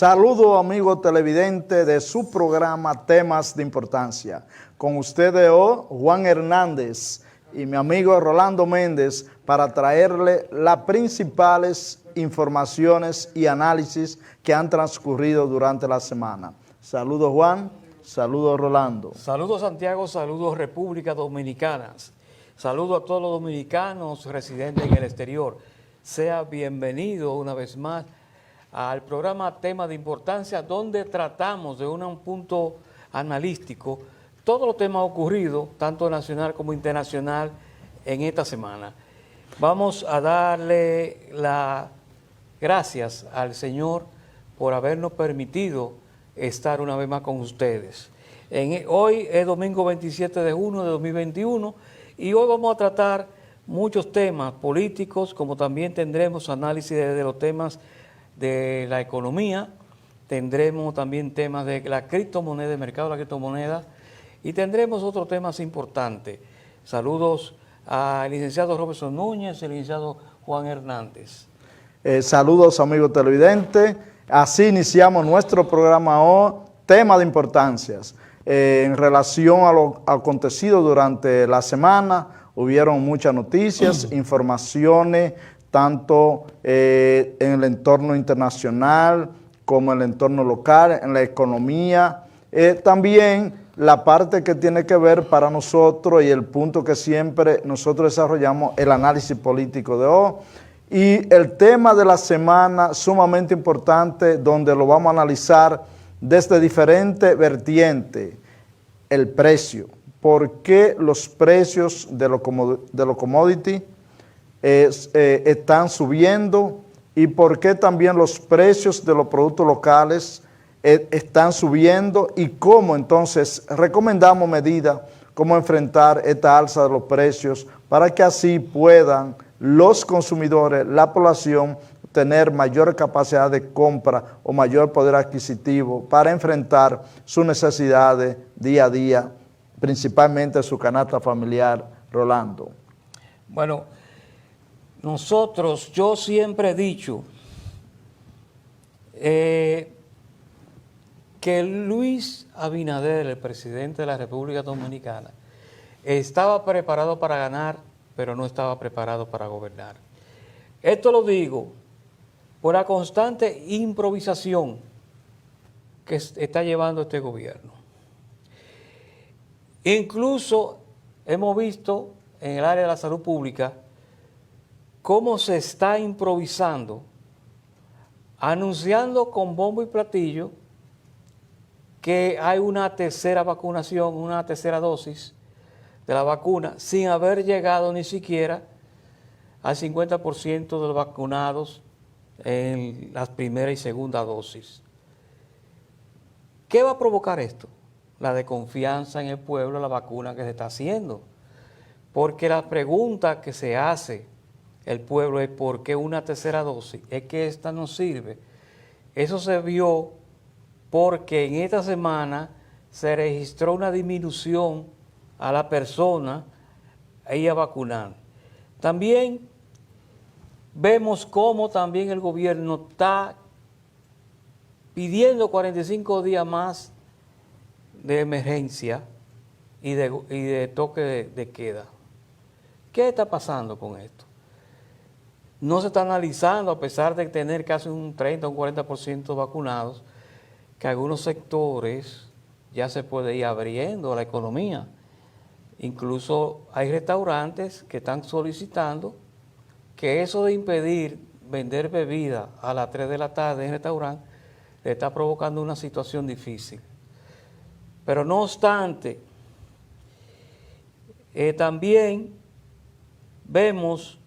Saludos amigos televidentes de su programa Temas de Importancia. Con ustedes hoy Juan Hernández y mi amigo Rolando Méndez para traerle las principales informaciones y análisis que han transcurrido durante la semana. Saludos Juan, saludos Rolando. Saludos Santiago, saludos República Dominicana. Saludos a todos los dominicanos residentes en el exterior. Sea bienvenido una vez más al programa Tema de Importancia, donde tratamos de un punto analítico todos los temas ocurridos, tanto nacional como internacional, en esta semana. Vamos a darle las gracias al Señor por habernos permitido estar una vez más con ustedes. Hoy es domingo 27 de junio de 2021 y hoy vamos a tratar muchos temas políticos, como también tendremos análisis de los temas de la economía, tendremos también temas de la criptomoneda, el mercado de la criptomoneda, y tendremos otros temas importantes. Saludos al licenciado Robertson Núñez y al licenciado Juan Hernández. Saludos amigos televidentes, así iniciamos nuestro programa hoy, Tema de Importancias. En relación a lo acontecido durante la semana, hubieron muchas noticias, informaciones, tanto en el entorno internacional como en el entorno local, en la economía. También la parte que tiene que ver para nosotros y el punto que siempre nosotros desarrollamos, el análisis político de hoy. Y el tema de la semana sumamente importante, donde lo vamos a analizar desde diferentes vertientes, el precio. ¿Por qué los precios de los commodities están subiendo y por qué también los precios de los productos locales están subiendo y cómo entonces recomendamos medidas, cómo enfrentar esta alza de los precios para que así puedan los consumidores, la población, tener mayor capacidad de compra o mayor poder adquisitivo para enfrentar sus necesidades día a día, principalmente su canasta familiar. Rolando. Bueno, yo siempre he dicho que Luis Abinader, el presidente de la República Dominicana, estaba preparado para ganar, pero no estaba preparado para gobernar. Esto lo digo por la constante improvisación que está llevando este gobierno. Incluso hemos visto en el área de la salud pública cómo se está improvisando, anunciando con bombo y platillo que hay una tercera vacunación, una tercera dosis de la vacuna, sin haber llegado ni siquiera al 50% de los vacunados en las primera y segunda dosis. ¿Qué va a provocar esto? La desconfianza en el pueblo, la vacuna que se está haciendo. Porque la pregunta que se hace el pueblo es ¿por qué una tercera dosis? Es que esta no sirve. Eso se vio porque en esta semana se registró una disminución a la persona a ir a vacunar. También vemos cómo también el gobierno está pidiendo 45 días más de emergencia y de toque de queda. ¿Qué está pasando con esto? No se está analizando, a pesar de tener casi un 30 o un 40% vacunados, que algunos sectores ya se puede ir abriendo la economía. Incluso hay restaurantes que están solicitando que eso de impedir vender bebida a las 3 de la tarde en el restaurante le está provocando una situación difícil. Pero no obstante, también vemos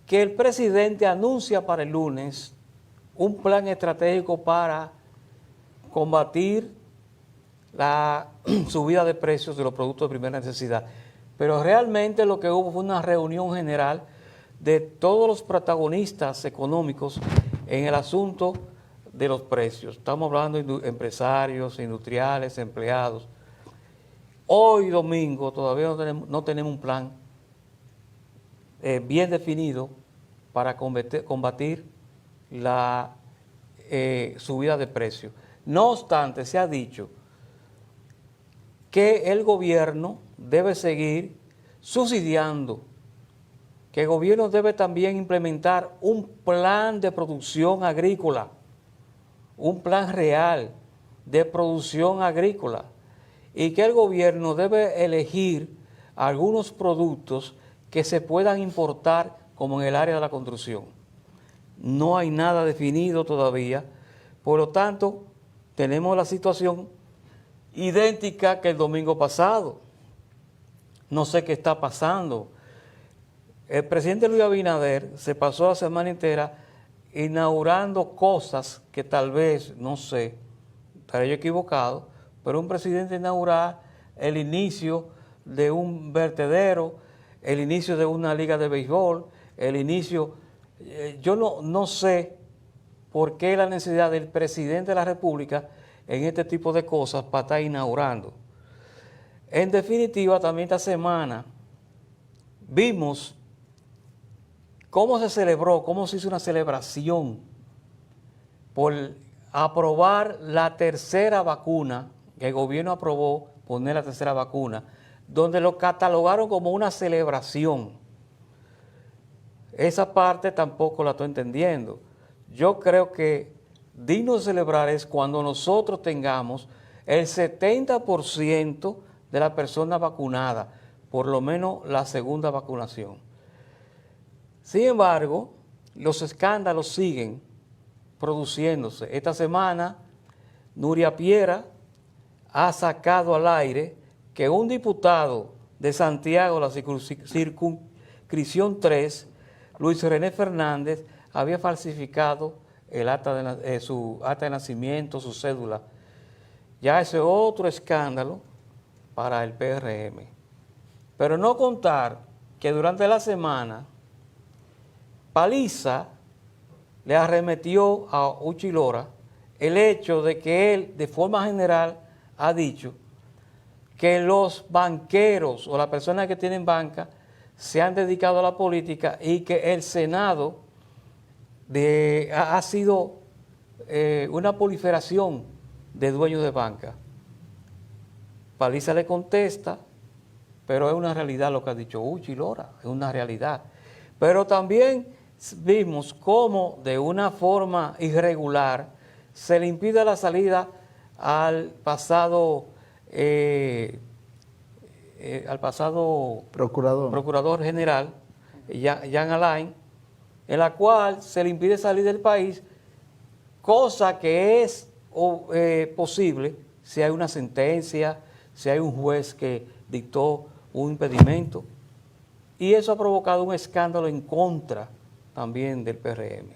que el presidente anuncia para el lunes un plan estratégico para combatir la subida de precios de los productos de primera necesidad. Pero realmente lo que hubo fue una reunión general de todos los protagonistas económicos en el asunto de los precios. Estamos hablando de empresarios, industriales, empleados. Hoy domingo todavía no tenemos un plan bien definido para combatir la subida de precios. No obstante, se ha dicho que el gobierno debe seguir subsidiando, que el gobierno debe también implementar un plan de producción agrícola, un plan real de producción agrícola, y que el gobierno debe elegir algunos productos que se puedan importar como en el área de la construcción. No hay nada definido todavía, por lo tanto, tenemos la situación idéntica que el domingo pasado. No sé qué está pasando. El presidente Luis Abinader se pasó la semana entera inaugurando cosas que tal vez, no sé, estaré yo equivocado, pero un presidente inaugurar el inicio de un vertedero, el inicio de una liga de béisbol, el inicio, yo no sé por qué la necesidad del presidente de la República en este tipo de cosas para estar inaugurando. En definitiva, también esta semana vimos cómo se celebró, cómo se hizo una celebración por aprobar la tercera vacuna, que el gobierno aprobó poner la tercera vacuna, donde lo catalogaron como una celebración. Esa parte tampoco la estoy entendiendo. Yo creo que digno de celebrar es cuando nosotros tengamos el 70% de la persona vacunada, por lo menos la segunda vacunación. Sin embargo, los escándalos siguen produciéndose. Esta semana, Nuria Piera ha sacado al aire que un diputado de Santiago, la circunscripción 3, Luis René Fernández, había falsificado su acta de nacimiento, su cédula. Ya ese es otro escándalo para el PRM. Pero no contar que durante la semana Paliza le arremetió a Uchi Lora el hecho de que él, de forma general, ha dicho que los banqueros o las personas que tienen banca se han dedicado a la política y que el Senado ha sido una proliferación de dueños de banca. Paliza le contesta, pero es una realidad lo que ha dicho Uchi Lora, es una realidad. Pero también vimos cómo de una forma irregular se le impide la salida al pasado procurador general, Jean Alain, en la cual se le impide salir del país, cosa que es posible si hay una sentencia, si hay un juez que dictó un impedimento. Y eso ha provocado un escándalo en contra también del PRM.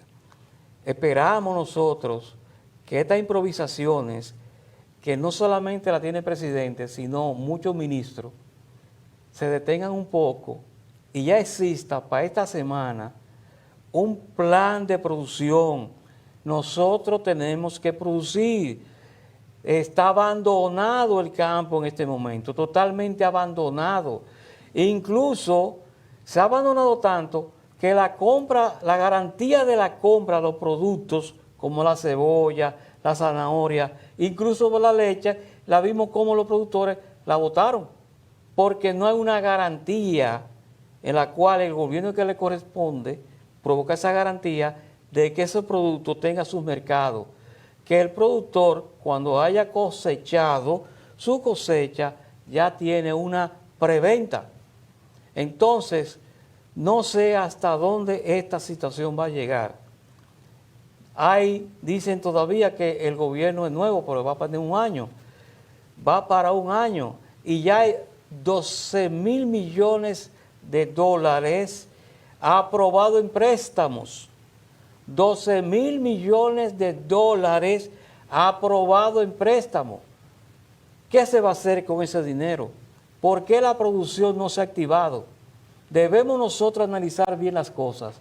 Esperamos nosotros que estas improvisaciones, que no solamente la tiene el presidente, sino muchos ministros, se detengan un poco y ya exista para esta semana un plan de producción. Nosotros tenemos que producir. Está abandonado el campo en este momento, totalmente abandonado. Incluso se ha abandonado tanto que la garantía de la compra de los productos como la cebolla, la zanahoria, incluso la leche, la vimos como los productores la votaron, porque no hay una garantía en la cual el gobierno que le corresponde provoca esa garantía de que ese producto tenga su mercado, que el productor cuando haya cosechado su cosecha ya tiene una preventa. Entonces, no sé hasta dónde esta situación va a llegar. Dicen todavía que el gobierno es nuevo, pero va para un año. Va para un año y ya hay 12,000 millones de dólares aprobado en préstamos. 12,000 millones de dólares aprobado en préstamos. ¿Qué se va a hacer con ese dinero? ¿Por qué la producción no se ha activado? Debemos nosotros analizar bien las cosas.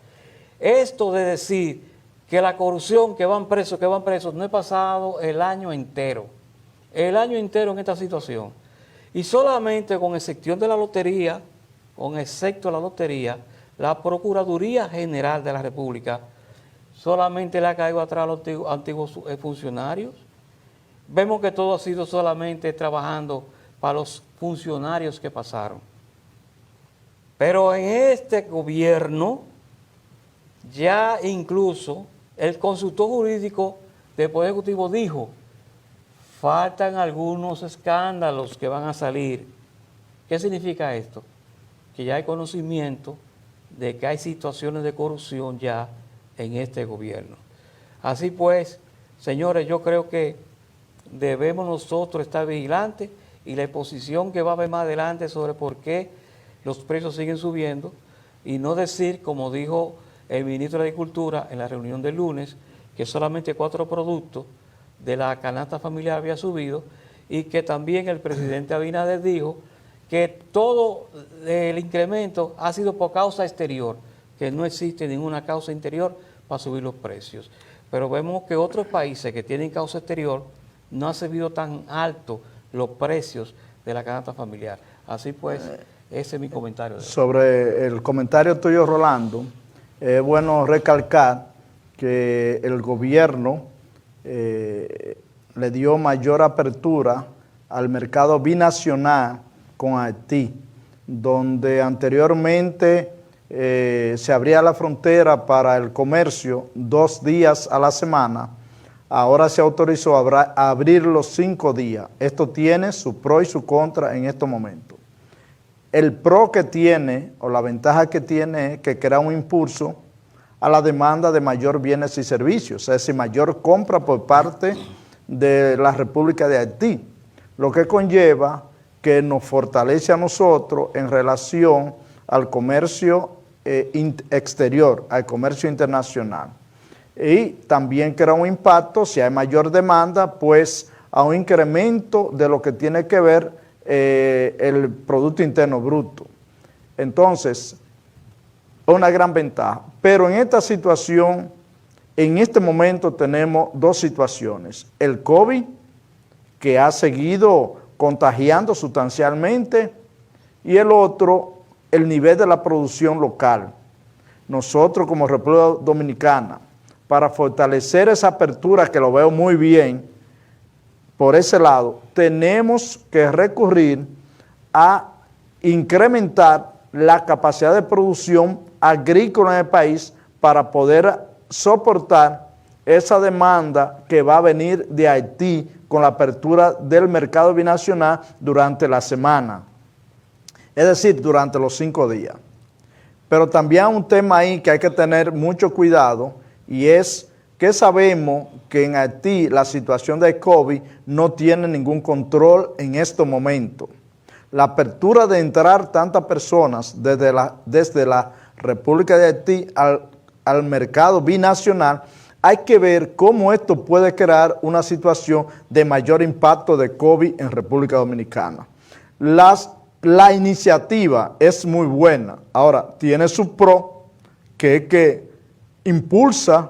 Esto de decir que la corrupción, que van presos, no he pasado el año entero en esta situación. Y solamente con excepción de la lotería, la Procuraduría General de la República solamente le ha caído atrás a los antiguos funcionarios. Vemos que todo ha sido solamente trabajando para los funcionarios que pasaron. Pero en este gobierno, ya incluso el consultor jurídico del Poder Ejecutivo dijo, faltan algunos escándalos que van a salir. ¿Qué significa esto? Que ya hay conocimiento de que hay situaciones de corrupción ya en este gobierno. Así pues, señores, yo creo que debemos nosotros estar vigilantes y la exposición que va a haber más adelante sobre por qué los precios siguen subiendo y no decir, como dijo el ministro de Agricultura en la reunión del lunes, que solamente 4 productos de la canasta familiar había subido y que también el presidente Abinader dijo que todo el incremento ha sido por causa exterior, que no existe ninguna causa interior para subir los precios. Pero vemos que otros países que tienen causa exterior no han subido tan alto los precios de la canasta familiar. Así pues, ese es mi comentario. Sobre el comentario tuyo, Rolando, es bueno recalcar que el gobierno le dio mayor apertura al mercado binacional con Haití, donde anteriormente se abría la frontera para el comercio 2 días a la semana, ahora se autorizó a abrir los 5 días. Esto tiene su pro y su contra en estos momentos. El pro que tiene, o la ventaja que tiene, es que crea un impulso a la demanda de mayor bienes y servicios, es decir, mayor compra por parte de la República de Haití, lo que conlleva que nos fortalece a nosotros en relación al comercio exterior, al comercio internacional. Y también crea un impacto, si hay mayor demanda, pues a un incremento de lo que tiene que ver el Producto Interno Bruto. Entonces, una gran ventaja. Pero en esta situación, en este momento tenemos 2 situaciones. El COVID, que ha seguido contagiando sustancialmente, y el otro, el nivel de la producción local. Nosotros como República Dominicana, para fortalecer esa apertura, que lo veo muy bien, por ese lado, tenemos que recurrir a incrementar la capacidad de producción agrícola en el país para poder soportar esa demanda que va a venir de Haití con la apertura del mercado binacional durante la semana, es decir, durante los 5 días. Pero también hay un tema ahí que hay que tener mucho cuidado, y es que sabemos que en Haití la situación de COVID no tiene ningún control en estos momentos. La apertura de entrar tantas personas desde la República de Haití al mercado binacional, hay que ver cómo esto puede crear una situación de mayor impacto de COVID en República Dominicana. La iniciativa es muy buena. Ahora, tiene su pro, que es que impulsa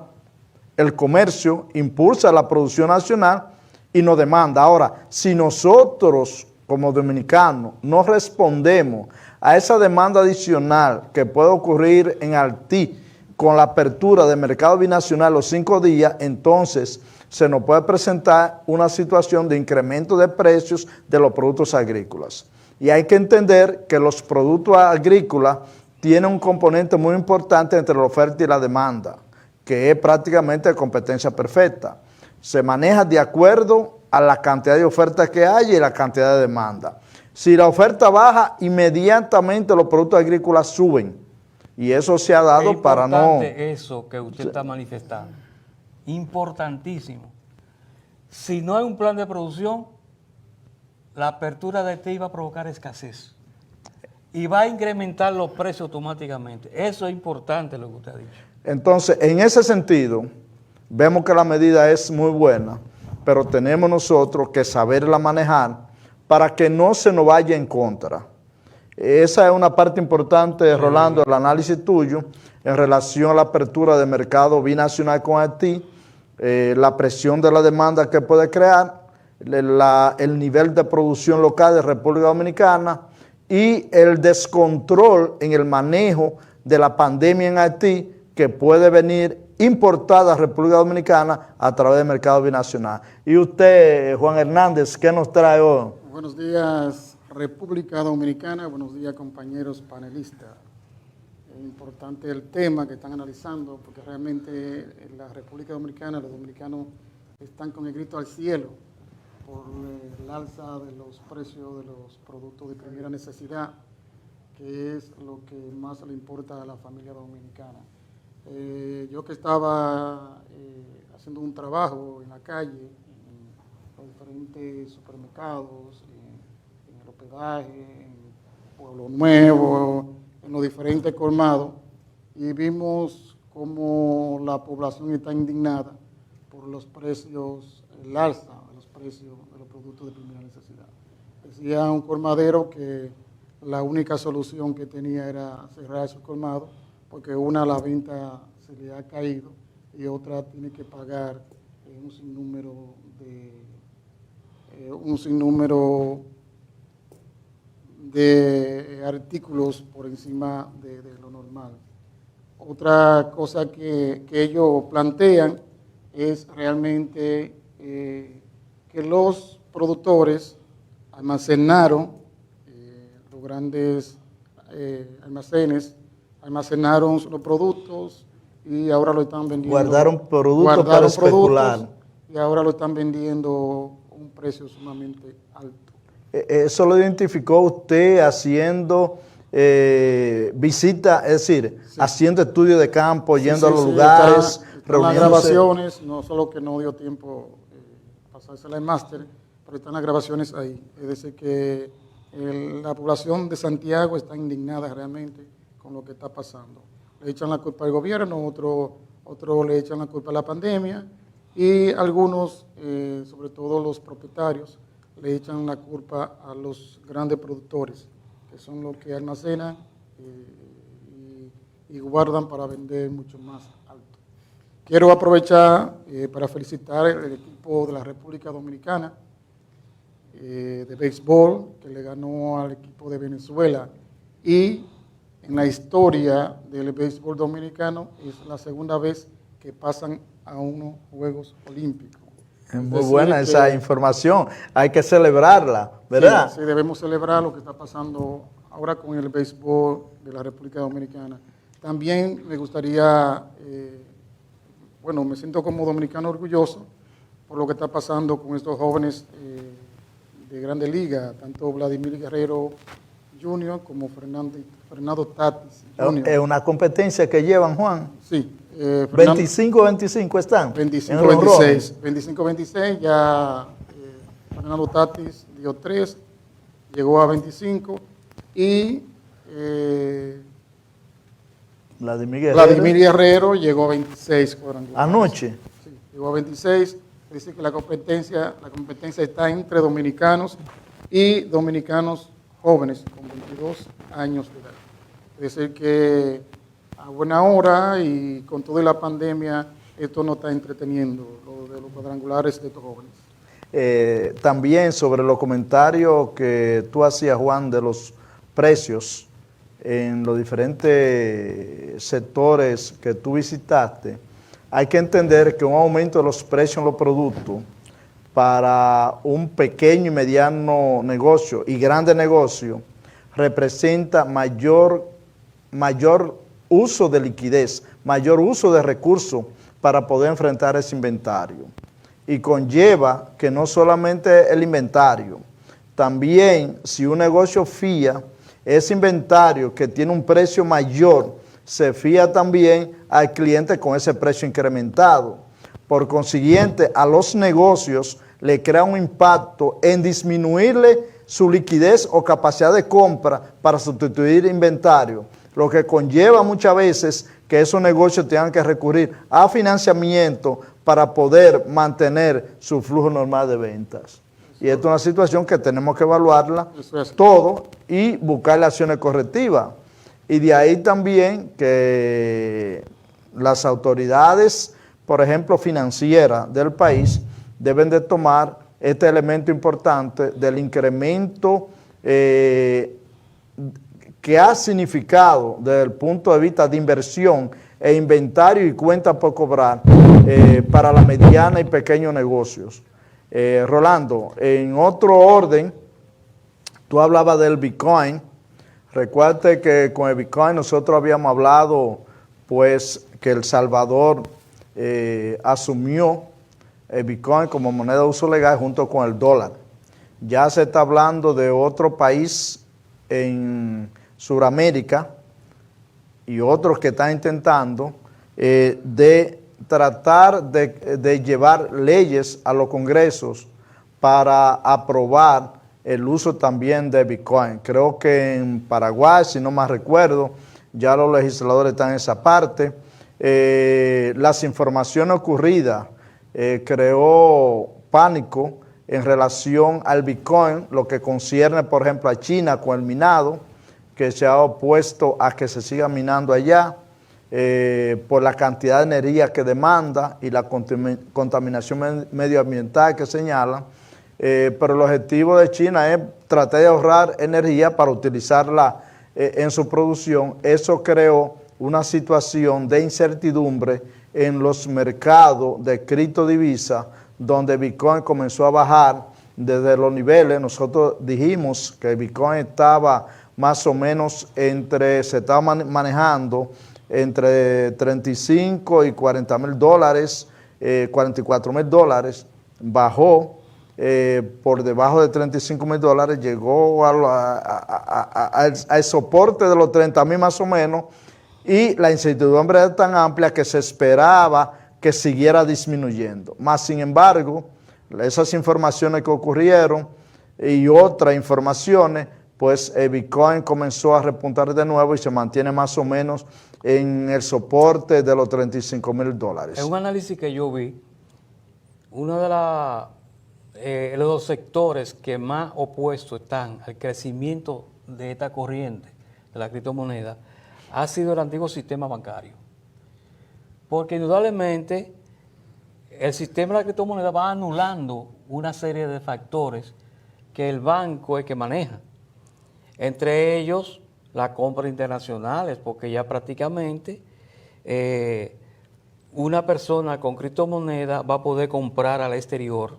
el comercio, impulsa la producción nacional y nos demanda. Ahora, si nosotros como dominicanos no respondemos a esa demanda adicional que puede ocurrir en Haití con la apertura del mercado binacional los 5 días, entonces se nos puede presentar una situación de incremento de precios de los productos agrícolas. Y hay que entender que los productos agrícolas tienen un componente muy importante entre la oferta y la demanda, que es prácticamente de competencia perfecta. Se maneja de acuerdo a la cantidad de ofertas que hay y la cantidad de demanda. Si la oferta baja, inmediatamente los productos agrícolas suben. Y eso se ha dado para no... Es importante eso que usted está manifestando. Importantísimo. Si no hay un plan de producción, la apertura de Haití va a provocar escasez. Y va a incrementar los precios automáticamente. Eso es importante lo que usted ha dicho. Entonces, en ese sentido, vemos que la medida es muy buena, pero tenemos nosotros que saberla manejar para que no se nos vaya en contra. Esa es una parte importante, Rolando, del análisis tuyo en relación a la apertura del mercado binacional con Haití, la presión de la demanda que puede crear, el nivel de producción local de República Dominicana y el descontrol en el manejo de la pandemia en Haití que puede venir importada a República Dominicana a través del mercado binacional. Y usted, Juan Hernández, ¿qué nos trae hoy? Buenos días, República Dominicana. Buenos días, compañeros panelistas. Es importante el tema que están analizando, porque realmente en la República Dominicana los dominicanos están con el grito al cielo por el alza de los precios de los productos de primera necesidad, que es lo que más le importa a la familia dominicana. Yo que estaba haciendo un trabajo en la calle, en los diferentes supermercados, en el hospedaje, en Pueblo Nuevo, en los diferentes colmados, y vimos cómo la población está indignada por los precios, el alza de los precios de los productos de primera necesidad. Decía un colmadero que la única solución que tenía era cerrar esos colmados, porque una, la venta se le ha caído, y otra tiene que pagar un sinnúmero de artículos por encima de lo normal. Otra cosa que ellos plantean es realmente que los productores almacenaron, los grandes almacenes, almacenaron los productos y ahora lo están vendiendo. Guardaron productos para especular. Y ahora lo están vendiendo a un precio sumamente alto. Eso lo identificó usted haciendo visita, es decir, sí, haciendo estudios de campo, yendo a los lugares, están las grabaciones, no solo que no dio tiempo pasársela en máster, pero están las grabaciones ahí. Es decir, que la población de Santiago está indignada realmente con lo que está pasando. Le echan la culpa al gobierno, otros le echan la culpa a la pandemia, y algunos, sobre todo los propietarios, le echan la culpa a los grandes productores, que son los que almacenan y guardan para vender mucho más alto. Quiero aprovechar para felicitar el equipo de la República Dominicana de béisbol, que le ganó al equipo de Venezuela, y en la historia del béisbol dominicano es la segunda vez que pasan a unos Juegos Olímpicos. Es muy buena esa información, hay que celebrarla, ¿verdad? Sí, debemos celebrar lo que está pasando ahora con el béisbol de la República Dominicana. También me gustaría, me siento como dominicano orgulloso por lo que está pasando con estos jóvenes de Grande Liga, tanto Vladimir Guerrero Jr. como Fernando Tatis Jr. Es una competencia que llevan, Juan. Sí. 25-25 están. 25-26, ya Fernando Tatis dio 3, llegó a 25, y Vladimir Guerrero llegó a 26 cuadrangulares. Anoche. Sí, llegó a 26, dice que la competencia está entre dominicanos y dominicanos jóvenes con 22 años de edad. Es decir que a buena hora y con toda la pandemia, esto nos está entreteniendo, lo de los cuadrangulares de estos jóvenes. También sobre los comentarios que tú hacías, Juan, de los precios en los diferentes sectores que tú visitaste, hay que entender que un aumento de los precios en los productos para un pequeño y mediano negocio y grande negocio representa mayor uso de liquidez, mayor uso de recursos para poder enfrentar ese inventario. Y conlleva que no solamente el inventario, también si un negocio fía ese inventario que tiene un precio mayor, se fía también al cliente con ese precio incrementado. Por consiguiente, a los negocios le crea un impacto en disminuirle su liquidez o capacidad de compra para sustituir inventario, lo que conlleva muchas veces que esos negocios tengan que recurrir a financiamiento para poder mantener su flujo normal de ventas. Y esto es una situación que tenemos que evaluarla todo y buscarle acciones correctivas. Y de ahí también que las autoridades, por ejemplo, financieras del país, deben de tomar este elemento importante del incremento que ha significado desde el punto de vista de inversión e inventario y cuenta por cobrar para la mediana y pequeños negocios. Rolando, en otro orden, tú hablabas del Bitcoin. Recuerde que con el Bitcoin nosotros habíamos hablado pues que El Salvador asumió el Bitcoin como moneda de uso legal junto con el dólar. Ya se está hablando de otro país en Sudamérica y otros que están intentando de tratar de llevar leyes a los congresos para aprobar el uso también de Bitcoin. Creo que en Paraguay, si no más recuerdo, ya los legisladores están en esa parte. Las informaciones ocurridas creó pánico en relación al Bitcoin, lo que concierne, por ejemplo, a China con el minado, que se ha opuesto a que se siga minando allá por la cantidad de energía que demanda y la contaminación medioambiental que señalan. Pero el objetivo de China es tratar de ahorrar energía para utilizarla en su producción. Eso creó una situación de incertidumbre en los mercados de criptodivisas, donde Bitcoin comenzó a bajar desde los niveles. Nosotros dijimos que Bitcoin estaba más o menos se estaba manejando entre 35 y 40 mil dólares, 44 mil dólares, bajó por debajo de 35 mil dólares, llegó al soporte de los 30 mil más o menos, y la incertidumbre era tan amplia que se esperaba que siguiera disminuyendo. Más sin embargo, esas informaciones que ocurrieron y otras informaciones, pues el Bitcoin comenzó a repuntar de nuevo y se mantiene más o menos en el soporte de los 35 mil dólares. En un análisis que yo vi, uno de los sectores que más opuestos están al crecimiento de esta corriente de la criptomoneda ha sido el antiguo sistema bancario. Porque indudablemente el sistema de la criptomoneda va anulando una serie de factores que el banco es que maneja. Entre ellos, las compras internacionales, porque ya prácticamente una persona con criptomoneda va a poder comprar al exterior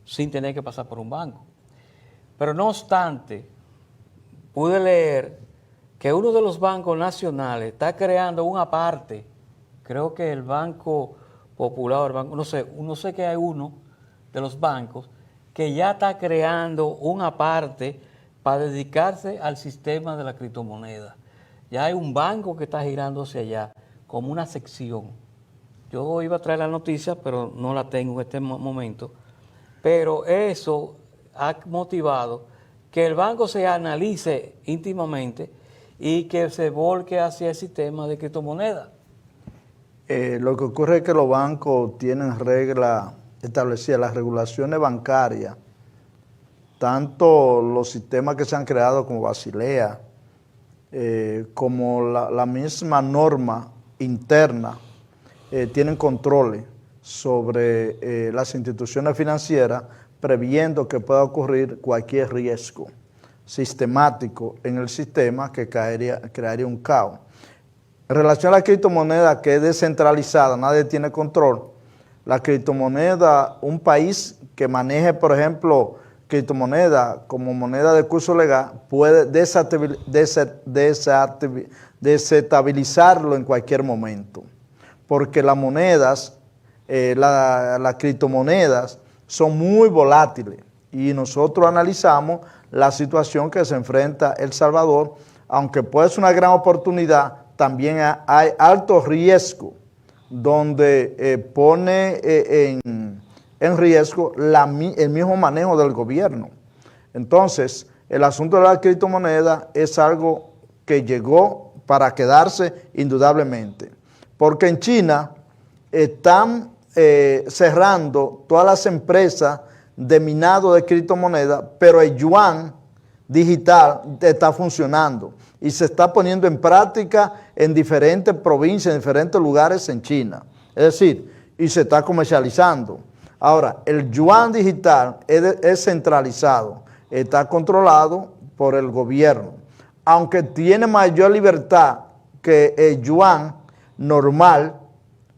sin tener que pasar por un banco. Pero no obstante, pude leer que uno de los bancos nacionales está creando una parte, creo que el Banco Popular, el banco, no sé que hay uno de los bancos que ya está creando una parte para dedicarse al sistema de la criptomoneda. Ya hay un banco que está girándose allá como una sección. Yo iba a traer la noticia, pero no la tengo en este momento. Pero eso ha motivado que el banco se analice íntimamente y que se volque hacia el sistema de criptomoneda. Lo que ocurre es que los bancos tienen reglas establecidas, las regulaciones bancarias, tanto los sistemas que se han creado como Basilea, como la misma norma interna, tienen controles sobre las instituciones financieras, previendo que pueda ocurrir cualquier riesgo sistemático en el sistema que crearía un caos. En relación a la criptomoneda, que es descentralizada, nadie tiene control, la criptomoneda, un país que maneje, por ejemplo, criptomoneda como moneda de curso legal, puede desestabilizarlo en cualquier momento, porque las monedas, las criptomonedas son muy volátiles, y nosotros analizamos la situación que se enfrenta El Salvador. Aunque puede ser una gran oportunidad, también hay alto riesgo, donde pone en riesgo el mismo manejo del gobierno. Entonces, el asunto de la criptomoneda es algo que llegó para quedarse indudablemente, porque en China están cerrando todas las empresas de minado de criptomonedas, pero el yuan digital está funcionando y se está poniendo en práctica en diferentes provincias, en diferentes lugares en China. Es decir, y se está comercializando. Ahora, el yuan digital es centralizado, está controlado por el gobierno. Aunque tiene mayor libertad que el yuan normal,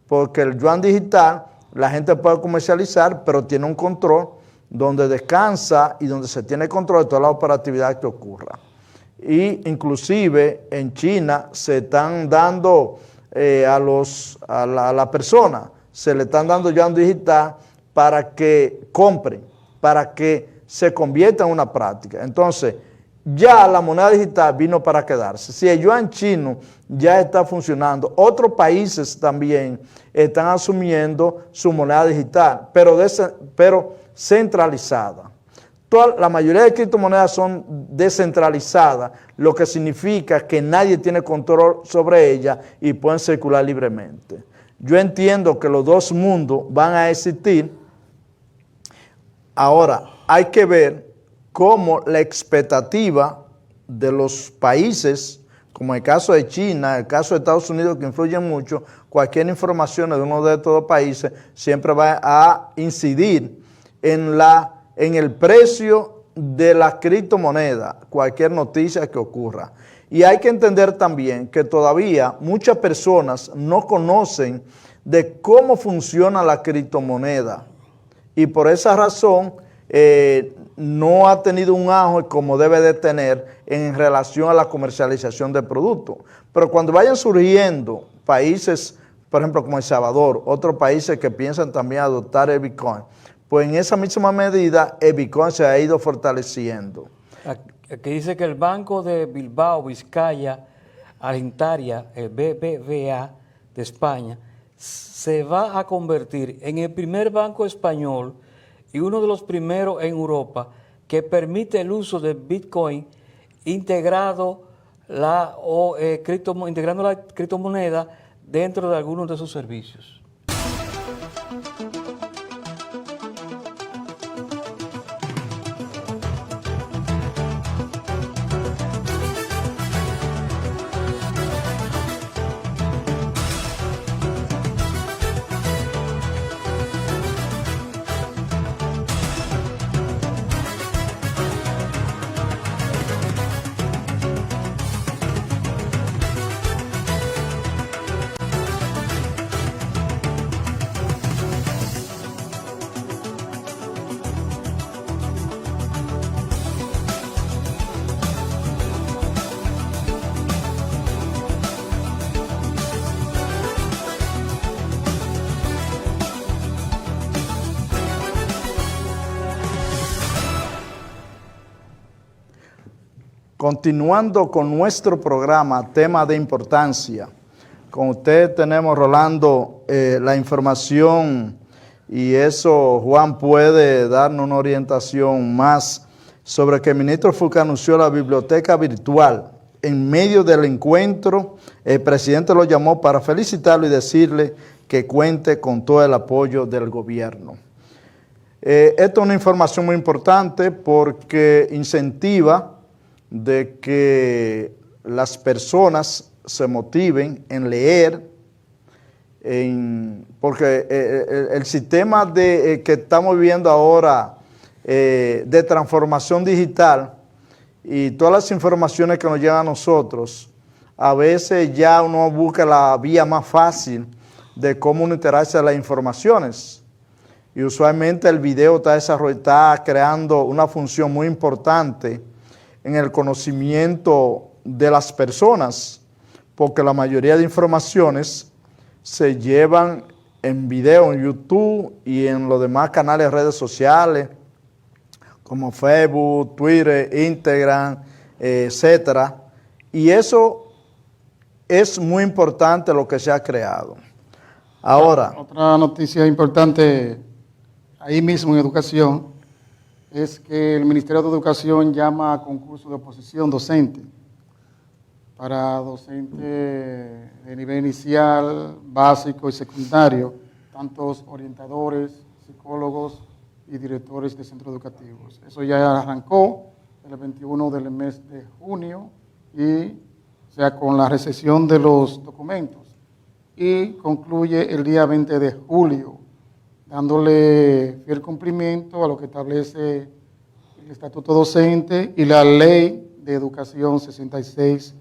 porque el yuan digital la gente puede comercializar, pero tiene un control donde descansa y donde se tiene control de toda la operatividad que ocurra. Y inclusive en China se están dando a la persona, se le están dando yuan digital para que compren, para que se convierta en una práctica. Entonces, ya la moneda digital vino para quedarse. Si el yuan chino ya está funcionando, otros países también están asumiendo su moneda digital, pero centralizada. La mayoría de criptomonedas son descentralizadas, lo que significa que nadie tiene control sobre ellas y pueden circular libremente. Yo entiendo que los dos mundos van a existir. Ahora, hay que ver cómo la expectativa de los países, como el caso de China, el caso de Estados Unidos, que influyen mucho, cualquier información de uno de estos dos países siempre va a incidir en el precio de la criptomoneda, cualquier noticia que ocurra. Y hay que entender también que todavía muchas personas no conocen de cómo funciona la criptomoneda y por esa razón no ha tenido un auge como debe de tener en relación a la comercialización de productos. Pero cuando vayan surgiendo países, por ejemplo como El Salvador, otros países que piensan también adoptar el Bitcoin, pues en esa misma medida el Bitcoin se ha ido fortaleciendo. Aquí dice que el Banco de Bilbao, Vizcaya, Argentaria, el BBVA de España, se va a convertir en el primer banco español y uno de los primeros en Europa que permite el uso de Bitcoin integrando la criptomoneda dentro de algunos de sus servicios. Continuando con nuestro programa, tema de importancia. Con usted tenemos, Rolando, la información y eso Juan puede darnos una orientación más sobre que el ministro Fulcar anunció la biblioteca virtual. En medio del encuentro, el presidente lo llamó para felicitarlo y decirle que cuente con todo el apoyo del gobierno. Esta es una información muy importante porque incentiva de que las personas se motiven en leer, porque el sistema que estamos viviendo ahora de transformación digital y todas las informaciones que nos llegan a nosotros, a veces ya uno busca la vía más fácil de cómo uno enterarse de las informaciones. Y usualmente el video está creando una función muy importante en el conocimiento de las personas, porque la mayoría de informaciones se llevan en video en YouTube y en los demás canales de redes sociales, como Facebook, Twitter, Instagram, etcétera. Y eso es muy importante lo que se ha creado. Ahora, otra noticia importante ahí mismo en educación es que el Ministerio de Educación llama a concurso de oposición docente para docentes de nivel inicial, básico y secundario, tantos orientadores, psicólogos y directores de centros educativos. Eso ya arrancó el 21 del mes de junio y con la recepción de los documentos y concluye el día 20 de julio. Dándole fiel cumplimiento a lo que establece el Estatuto Docente y la Ley de Educación 66-97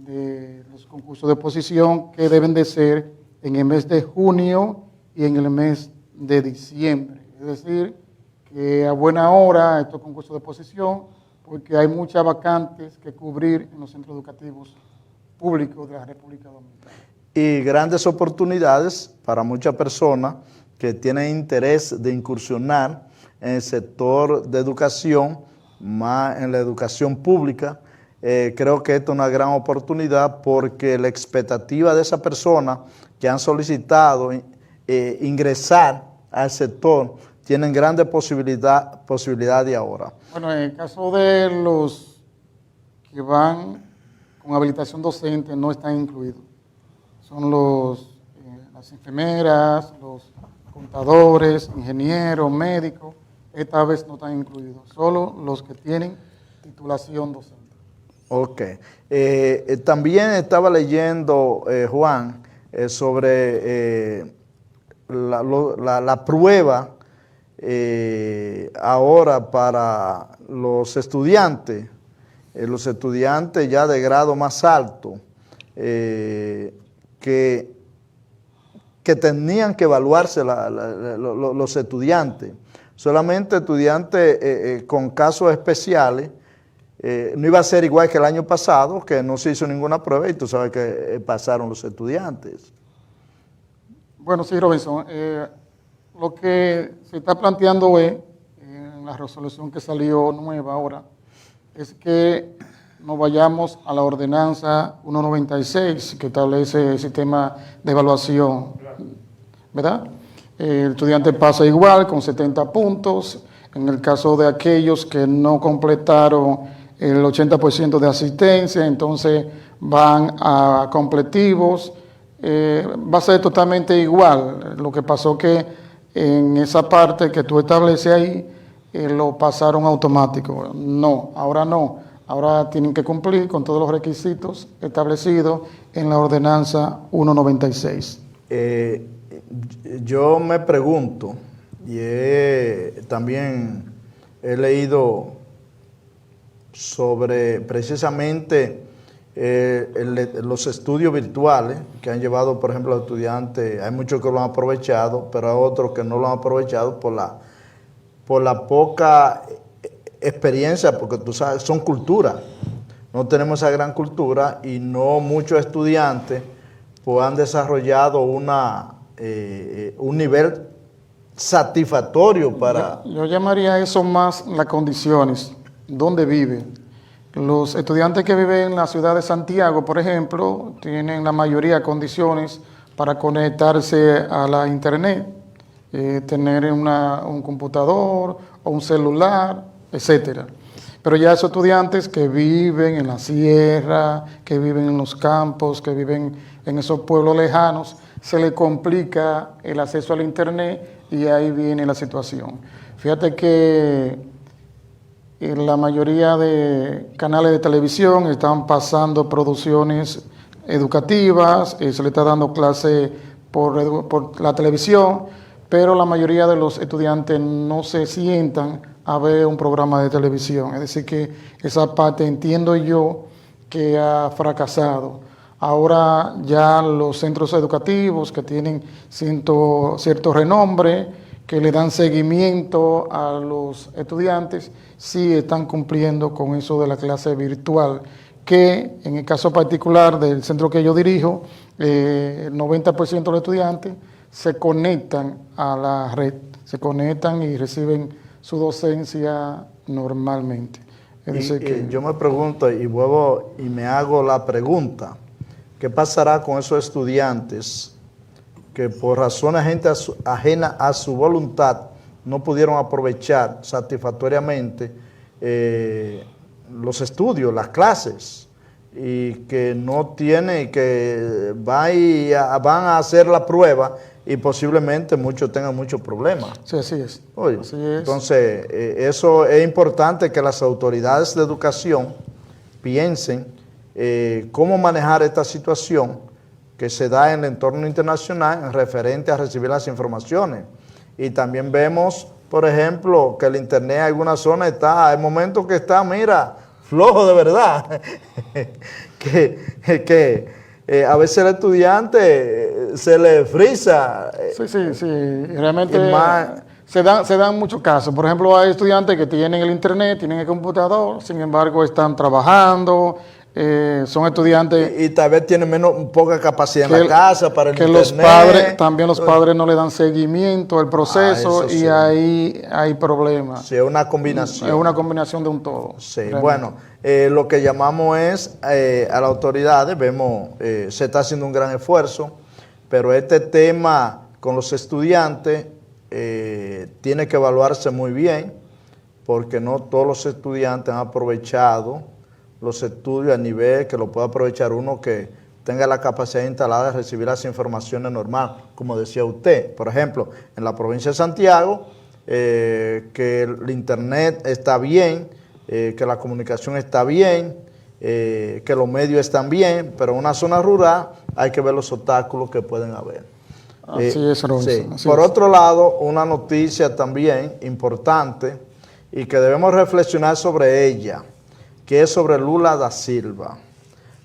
de los concursos de oposición que deben de ser en el mes de junio y en el mes de diciembre. Es decir, que a buena hora estos concursos de oposición, porque hay muchas vacantes que cubrir en los centros educativos públicos de la República Dominicana. Y grandes oportunidades para muchas personas que tienen interés de incursionar en el sector de educación, más en la educación pública. Creo que esta es una gran oportunidad porque la expectativa de esas personas que han solicitado ingresar al sector tienen grandes posibilidades ahora. Bueno, en el caso de los que van con habilitación docente no están incluidos. Son las enfermeras, los contadores, ingenieros, médicos. Esta vez no están incluidos, solo los que tienen titulación docente. Ok. También estaba leyendo, Juan, sobre la prueba ahora para los estudiantes ya de grado más alto, que tenían que evaluarse los estudiantes. Solamente estudiantes con casos especiales. No iba a ser igual que el año pasado, que no se hizo ninguna prueba y tú sabes que pasaron los estudiantes. Bueno, sí, Robinson. Lo que se está planteando en la resolución que salió nueva ahora, es que nos vayamos a la ordenanza 196 que establece el sistema de evaluación, ¿verdad? El estudiante pasa igual con 70 puntos. En el caso de aquellos que no completaron el 80% de asistencia, entonces van a completivos. Va a ser totalmente igual. Lo que pasó que en esa parte que tú estableces ahí, lo pasaron automático. No, ahora no. Ahora tienen que cumplir con todos los requisitos establecidos en la ordenanza 196. Yo me pregunto, y también he leído sobre precisamente los estudios virtuales que han llevado, por ejemplo, a los estudiantes. Hay muchos que lo han aprovechado, pero hay otros que no lo han aprovechado por la poca experiencia, porque tú sabes, son culturas. No tenemos esa gran cultura y no muchos estudiantes pues, han desarrollado un nivel satisfactorio para... Yo llamaría eso más las condiciones, dónde viven. Los estudiantes que viven en la ciudad de Santiago, por ejemplo, tienen la mayoría de condiciones para conectarse a la internet, tener un computador o un celular, etcétera. Pero ya esos estudiantes que viven en la sierra, que viven en los campos, que viven en esos pueblos lejanos, se les complica el acceso al internet y ahí viene la situación. Fíjate que la mayoría de canales de televisión están pasando producciones educativas, se le está dando clase por la televisión, pero la mayoría de los estudiantes no se sientan a ver un programa de televisión. Es decir, que esa parte entiendo yo que ha fracasado. Ahora ya los centros educativos que tienen cierto renombre, que le dan seguimiento a los estudiantes, sí están cumpliendo con eso de la clase virtual, que en el caso particular del centro que yo dirijo, el 90% de los estudiantes se conectan a la red, se conectan y reciben su docencia normalmente. Es decir, que yo me pregunto y vuelvo y me hago la pregunta, ¿qué pasará con esos estudiantes que por razones ajenas a su voluntad no pudieron aprovechar satisfactoriamente los estudios, las clases, y que no tienen, que van a hacer la prueba y posiblemente muchos tengan muchos problemas? Sí, así es. Oye, así es. Entonces, eso es importante que las autoridades de educación piensen cómo manejar esta situación que se da en el entorno internacional en referente a recibir las informaciones. Y también vemos, por ejemplo, que el internet en algunas zonas hay momentos que está, mira, flojo de verdad. que a veces el estudiante se le frisa. Sí. Realmente se dan muchos casos. Por ejemplo, hay estudiantes que tienen el internet, tienen el computador, sin embargo están trabajando, son estudiantes... Y tal vez tienen poca capacidad en la casa para el internet. También los padres no le dan seguimiento al proceso y sí. ahí hay problemas. Sí, es una combinación. Es una combinación de un todo. Sí, realmente. Bueno, lo que llamamos es a las autoridades, vemos, se está haciendo un gran esfuerzo, pero este tema con los estudiantes tiene que evaluarse muy bien, porque no todos los estudiantes han aprovechado los estudios a nivel que lo pueda aprovechar uno que tenga la capacidad instalada de recibir las informaciones normal, como decía usted. Por ejemplo, en la provincia de Santiago, que el internet está bien, que la comunicación está bien, que los medios están bien, pero en una zona rural hay que ver los obstáculos que pueden haber. Así es, Robinson. Sí. Por otro lado, una noticia también importante y que debemos reflexionar sobre ella, que es sobre Lula da Silva.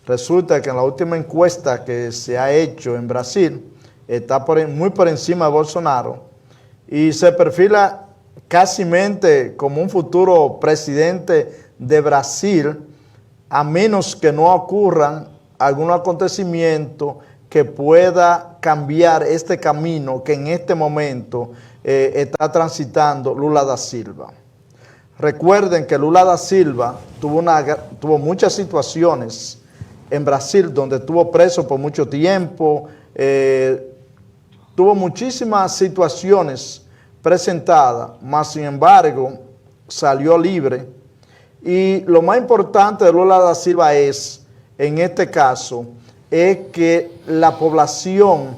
Resulta que en la última encuesta que se ha hecho en Brasil, está muy por encima de Bolsonaro y se perfila casi como un futuro presidente de Brasil, a menos que no ocurran algún acontecimiento que pueda cambiar este camino que en este momento está transitando Lula da Silva. Recuerden que Lula da Silva tuvo muchas situaciones en Brasil donde estuvo preso por mucho tiempo, tuvo muchísimas situaciones presentadas, mas sin embargo salió libre. Y lo más importante de Lula da Silva en este caso, es que la población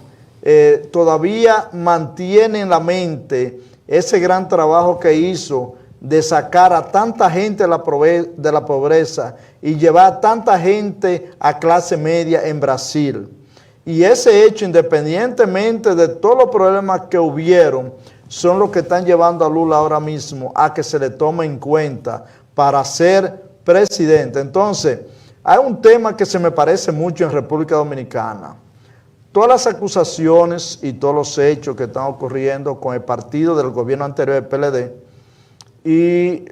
todavía mantiene en la mente ese gran trabajo que hizo de sacar a tanta gente de la pobreza y llevar a tanta gente a clase media en Brasil. Y ese hecho, independientemente de todos los problemas que hubieron, son los que están llevando a Lula ahora mismo a que se le tome en cuenta para ser presidente. Entonces, hay un tema que se me parece mucho en República Dominicana. Todas las acusaciones y todos los hechos que están ocurriendo con el partido del gobierno anterior del PLD y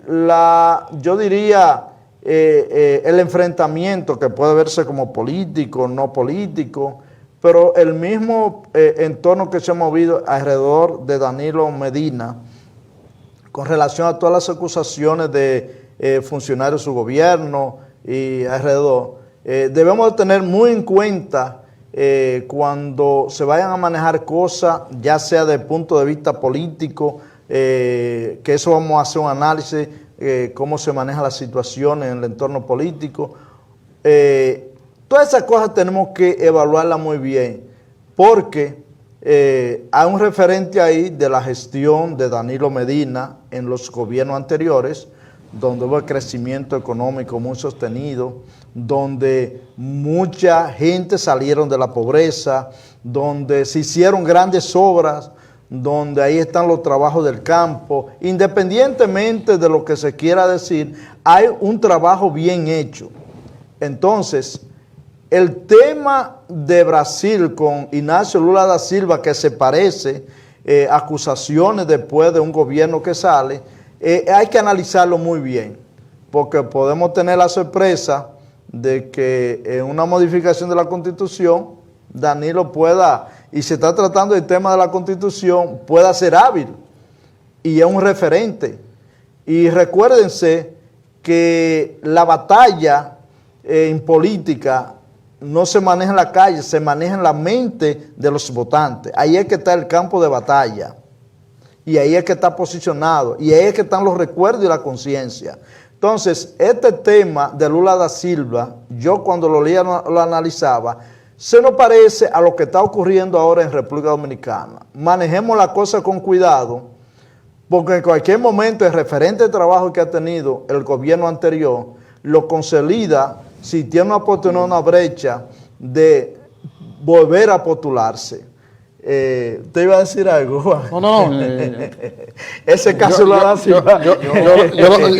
yo diría el enfrentamiento que puede verse como político, no político, pero el mismo entorno que se ha movido alrededor de Danilo Medina con relación a todas las acusaciones de funcionarios de su gobierno y alrededor, debemos de tener muy en cuenta cuando se vayan a manejar cosas, ya sea desde el punto de vista político, que eso vamos a hacer un análisis, cómo se maneja la situación en el entorno político. Todas esas cosas tenemos que evaluarlas muy bien, porque hay un referente ahí de la gestión de Danilo Medina en los gobiernos anteriores, donde hubo crecimiento económico muy sostenido, donde mucha gente salieron de la pobreza, donde se hicieron grandes obras, donde ahí están los trabajos del campo. Independientemente de lo que se quiera decir, hay un trabajo bien hecho. Entonces, el tema de Brasil con Ignacio Lula da Silva, que se parece, acusaciones después de un gobierno que sale, hay que analizarlo muy bien, porque podemos tener la sorpresa de que en una modificación de la Constitución, Danilo pueda, y se está tratando del tema de la Constitución, pueda ser hábil, y es un referente. Y recuérdense que la batalla en política no se maneja en la calle, se maneja en la mente de los votantes. Ahí es que está el campo de batalla. Y ahí es que está posicionado, y ahí es que están los recuerdos y la conciencia. Entonces, este tema de Lula da Silva, yo cuando lo leía, lo analizaba, se nos parece a lo que está ocurriendo ahora en República Dominicana. Manejemos la cosa con cuidado, porque en cualquier momento el referente de trabajo que ha tenido el gobierno anterior, lo consolida si tiene una oportunidad, una brecha de volver a postularse. ¿Te iba a decir algo, Juan? No. Ese caso lo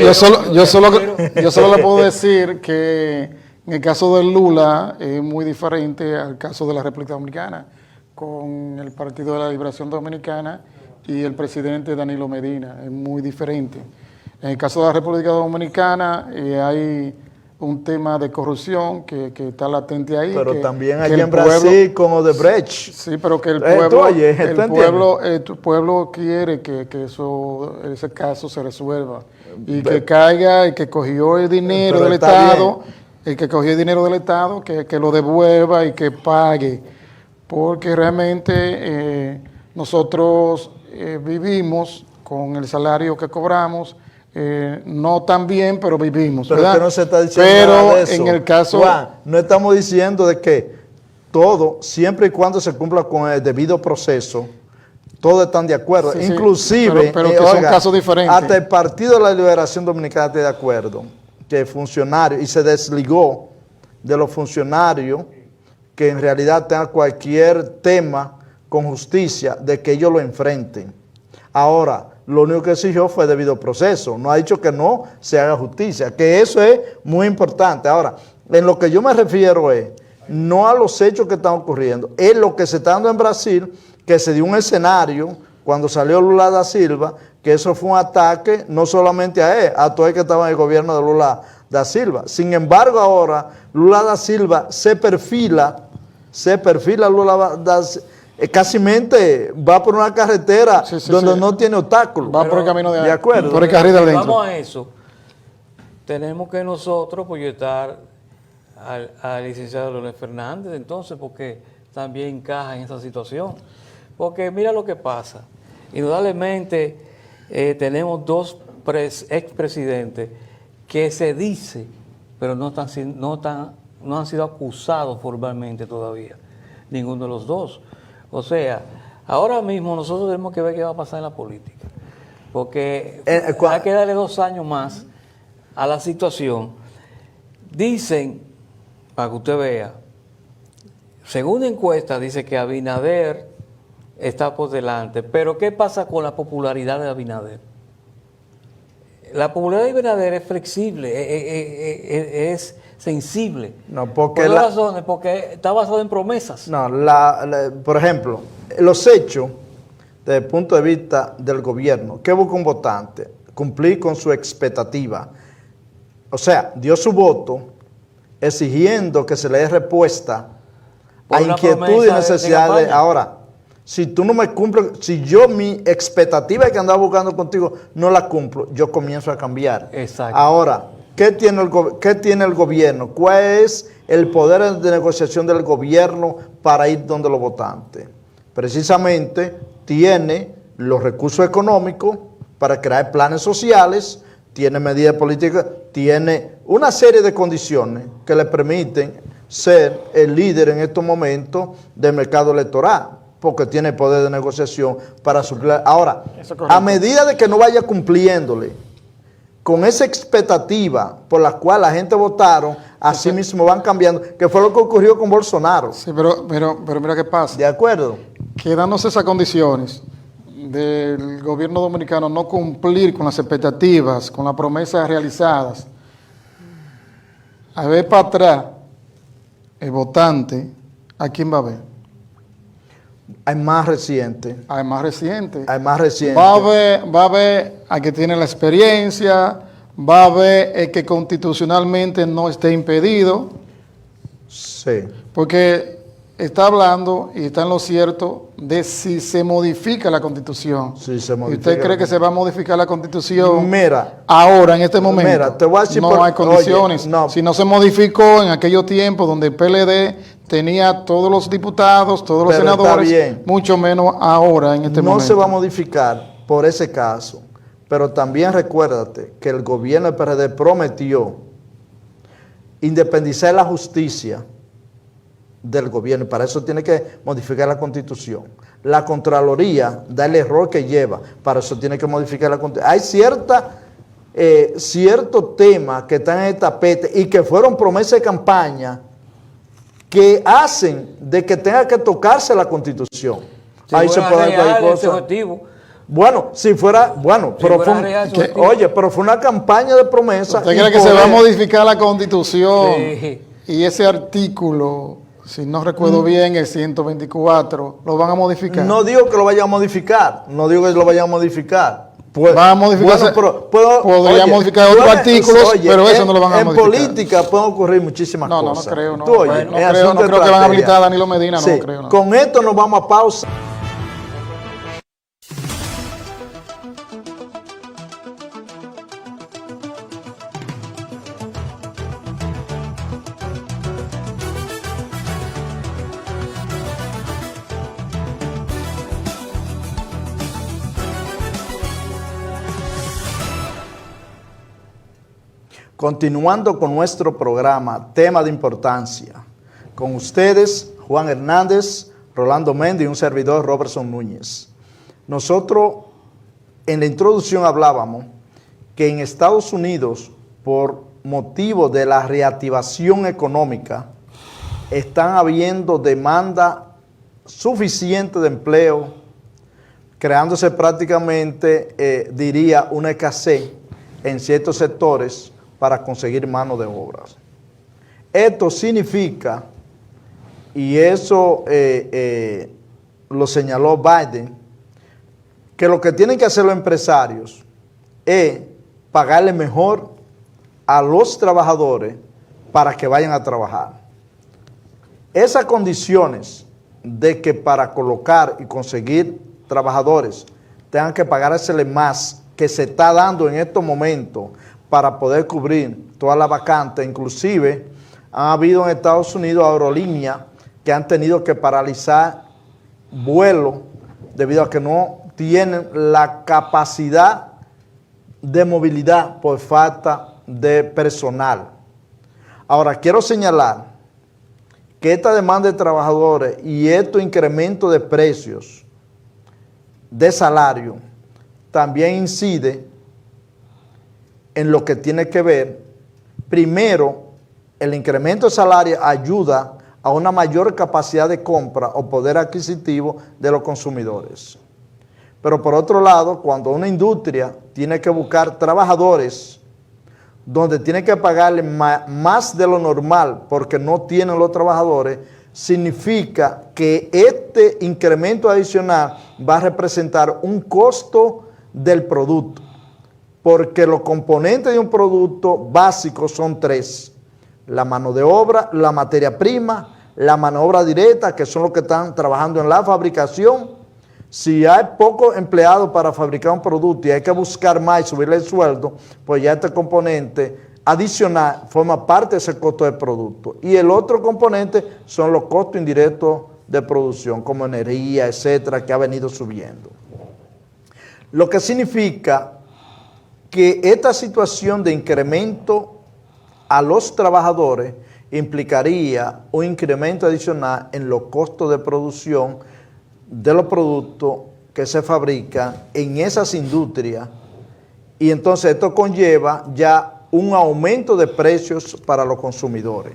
yo solo le puedo decir que En el caso de Lula es muy diferente al caso de la República Dominicana, con el Partido de la Liberación Dominicana y el presidente Danilo Medina, es muy diferente. En el caso de la República Dominicana hay un tema de corrupción que está latente ahí. Pero que, también que allá en Brasil con Odebrecht. Sí, pero que el pueblo, oye, el pueblo quiere que ese caso se resuelva y que caiga el que cogió el dinero del Estado, el que cogió el dinero del Estado, que lo devuelva y que pague, porque realmente nosotros vivimos con el salario que cobramos. No tan bien, pero vivimos. Pero ¿verdad? que no se está diciendo nada de eso. En el caso, Juan, no estamos diciendo de que todo, siempre y cuando se cumpla con el debido proceso, todos están de acuerdo. Sí, inclusive, pero que son casos diferentes. Hasta el Partido de la Liberación Dominicana está de acuerdo que funcionarios, y se desligó de los funcionarios que en realidad tengan cualquier tema con justicia, de que ellos lo enfrenten. Ahora, lo único que exigió fue debido proceso. No ha dicho que no se haga justicia, que eso es muy importante. Ahora, en lo que yo me refiero es, no a los hechos que están ocurriendo, es lo que se está dando en Brasil, que se dio un escenario cuando salió Lula da Silva, que eso fue un ataque no solamente a él, a todo el que estaba en el gobierno de Lula da Silva. Sin embargo, ahora Lula da Silva se perfila Lula da Silva, casi va por una carretera donde no tiene obstáculos. Va por el camino de acuerdo. Por el carril de adentro. Vamos a eso. Tenemos que nosotros proyectar al licenciado Leonel Fernández, entonces, porque también encaja en esa situación. Porque mira lo que pasa. Indudablemente tenemos dos expresidentes que se dice, pero no han sido acusados formalmente todavía, ninguno de los dos. O sea, ahora mismo nosotros tenemos que ver qué va a pasar en la política, porque hay que darle 2 años más a la situación. Dicen, para que usted vea, según la encuesta dice que Abinader está por delante, pero ¿qué pasa con la popularidad de Abinader? La popularidad de Abinader es flexible, es sensible. No, porque ¿Por qué razones? Porque está basado en promesas. No, por ejemplo, los hechos desde el punto de vista del gobierno, ¿qué busca un votante? Cumplir con su expectativa. O sea, dio su voto exigiendo que se le dé respuesta a inquietudes y necesidades. Ahora, si tú no me cumples, si yo mi expectativa que andaba buscando contigo no la cumplo, yo comienzo a cambiar. Exacto. Ahora, ¿qué tiene el gobierno? ¿Cuál es el poder de negociación del gobierno para ir donde los votantes? Precisamente tiene los recursos económicos para crear planes sociales, tiene medidas políticas, tiene una serie de condiciones que le permiten ser el líder en estos momentos del mercado electoral, porque tiene poder de negociación para suplir. Ahora, a medida de que no vaya cumpliéndole con esa expectativa por la cual la gente votaron, así mismo van cambiando, que fue lo que ocurrió con Bolsonaro. Sí, pero mira qué pasa. ¿De acuerdo? Quedándose esas condiciones del gobierno dominicano no cumplir con las expectativas, con las promesas realizadas, a ver para atrás, el votante, ¿a quién va a ver? Hay más reciente. Hay más reciente. Hay más reciente. Va a ver a que tiene la experiencia, va a ver el que constitucionalmente no esté impedido. Sí. Porque está hablando, y está en lo cierto, de si se modifica la Constitución. Sí, se ¿Y modifica. usted cree que se va a modificar la Constitución? Mira, ahora, en este momento, mira, te voy a decir no hay condiciones. Oye, no. Si no se modificó en aquellos tiempos donde el PLD tenía todos los diputados, todos los senadores, mucho menos ahora, en este momento. No se va a modificar por ese caso, pero también recuérdate que el gobierno del PRD prometió independizar la justicia del gobierno, y para eso tiene que modificar la Constitución. La Contraloría da el error que lleva, para eso tiene que modificar la Constitución. Hay ciertos temas que están en el tapete y que fueron promesas de campaña que hacen de que tenga que tocarse la Constitución. Si ahí se puede dar cosas. Bueno, si fuera, bueno, si pero fuera pero fue una campaña de promesas. ¿Usted cree que se va a modificar la Constitución? Sí. Y ese artículo, si no recuerdo bien, el 124, ¿lo van a modificar? No digo que lo vayan a modificar, no digo que lo vayan a modificar. Va a modificarse, podría modificar otros artículos, pero eso no lo van a modificar. En política pueden ocurrir muchísimas cosas. No creo, no. Oye, no creo que van a habilitar a Danilo Medina, sí, no creo. No. Con esto nos vamos a pausa. Continuando con nuestro programa, tema de importancia. Con ustedes, Juan Hernández, Rolando Méndez y un servidor, Robertson Núñez. Nosotros, en la introducción hablábamos que en Estados Unidos, por motivo de la reactivación económica, están habiendo demanda suficiente de empleo, creándose prácticamente, diría, una escasez en ciertos sectores para conseguir mano de obra. Esto significa, y eso lo señaló Biden, que lo que tienen que hacer los empresarios es pagarle mejor a los trabajadores para que vayan a trabajar. Esas condiciones de que para colocar y conseguir trabajadores tengan que pagársele más que se está dando en estos momentos para poder cubrir todas las vacantes. Inclusive ha habido en Estados Unidos aerolíneas que han tenido que paralizar vuelos debido a que no tienen la capacidad de movilidad por falta de personal. Ahora, quiero señalar que esta demanda de trabajadores y estos incrementos de precios de salario también incide en lo que tiene que ver, primero, el incremento de salario ayuda a una mayor capacidad de compra o poder adquisitivo de los consumidores. Pero por otro lado, cuando una industria tiene que buscar trabajadores donde tiene que pagarle más de lo normal porque no tienen los trabajadores, significa que este incremento adicional va a representar un costo del producto, porque los componentes de un producto básico son tres: la mano de obra, la materia prima, la mano de obra directa, que son los que están trabajando en la fabricación. Si hay pocos empleados para fabricar un producto y hay que buscar más y subirle el sueldo, pues ya este componente adicional forma parte de ese costo del producto. Y el otro componente son los costos indirectos de producción, como energía, etcétera, que ha venido subiendo. Lo que significa que esta situación de incremento a los trabajadores implicaría un incremento adicional en los costos de producción de los productos que se fabrican en esas industrias, y entonces esto conlleva ya un aumento de precios para los consumidores.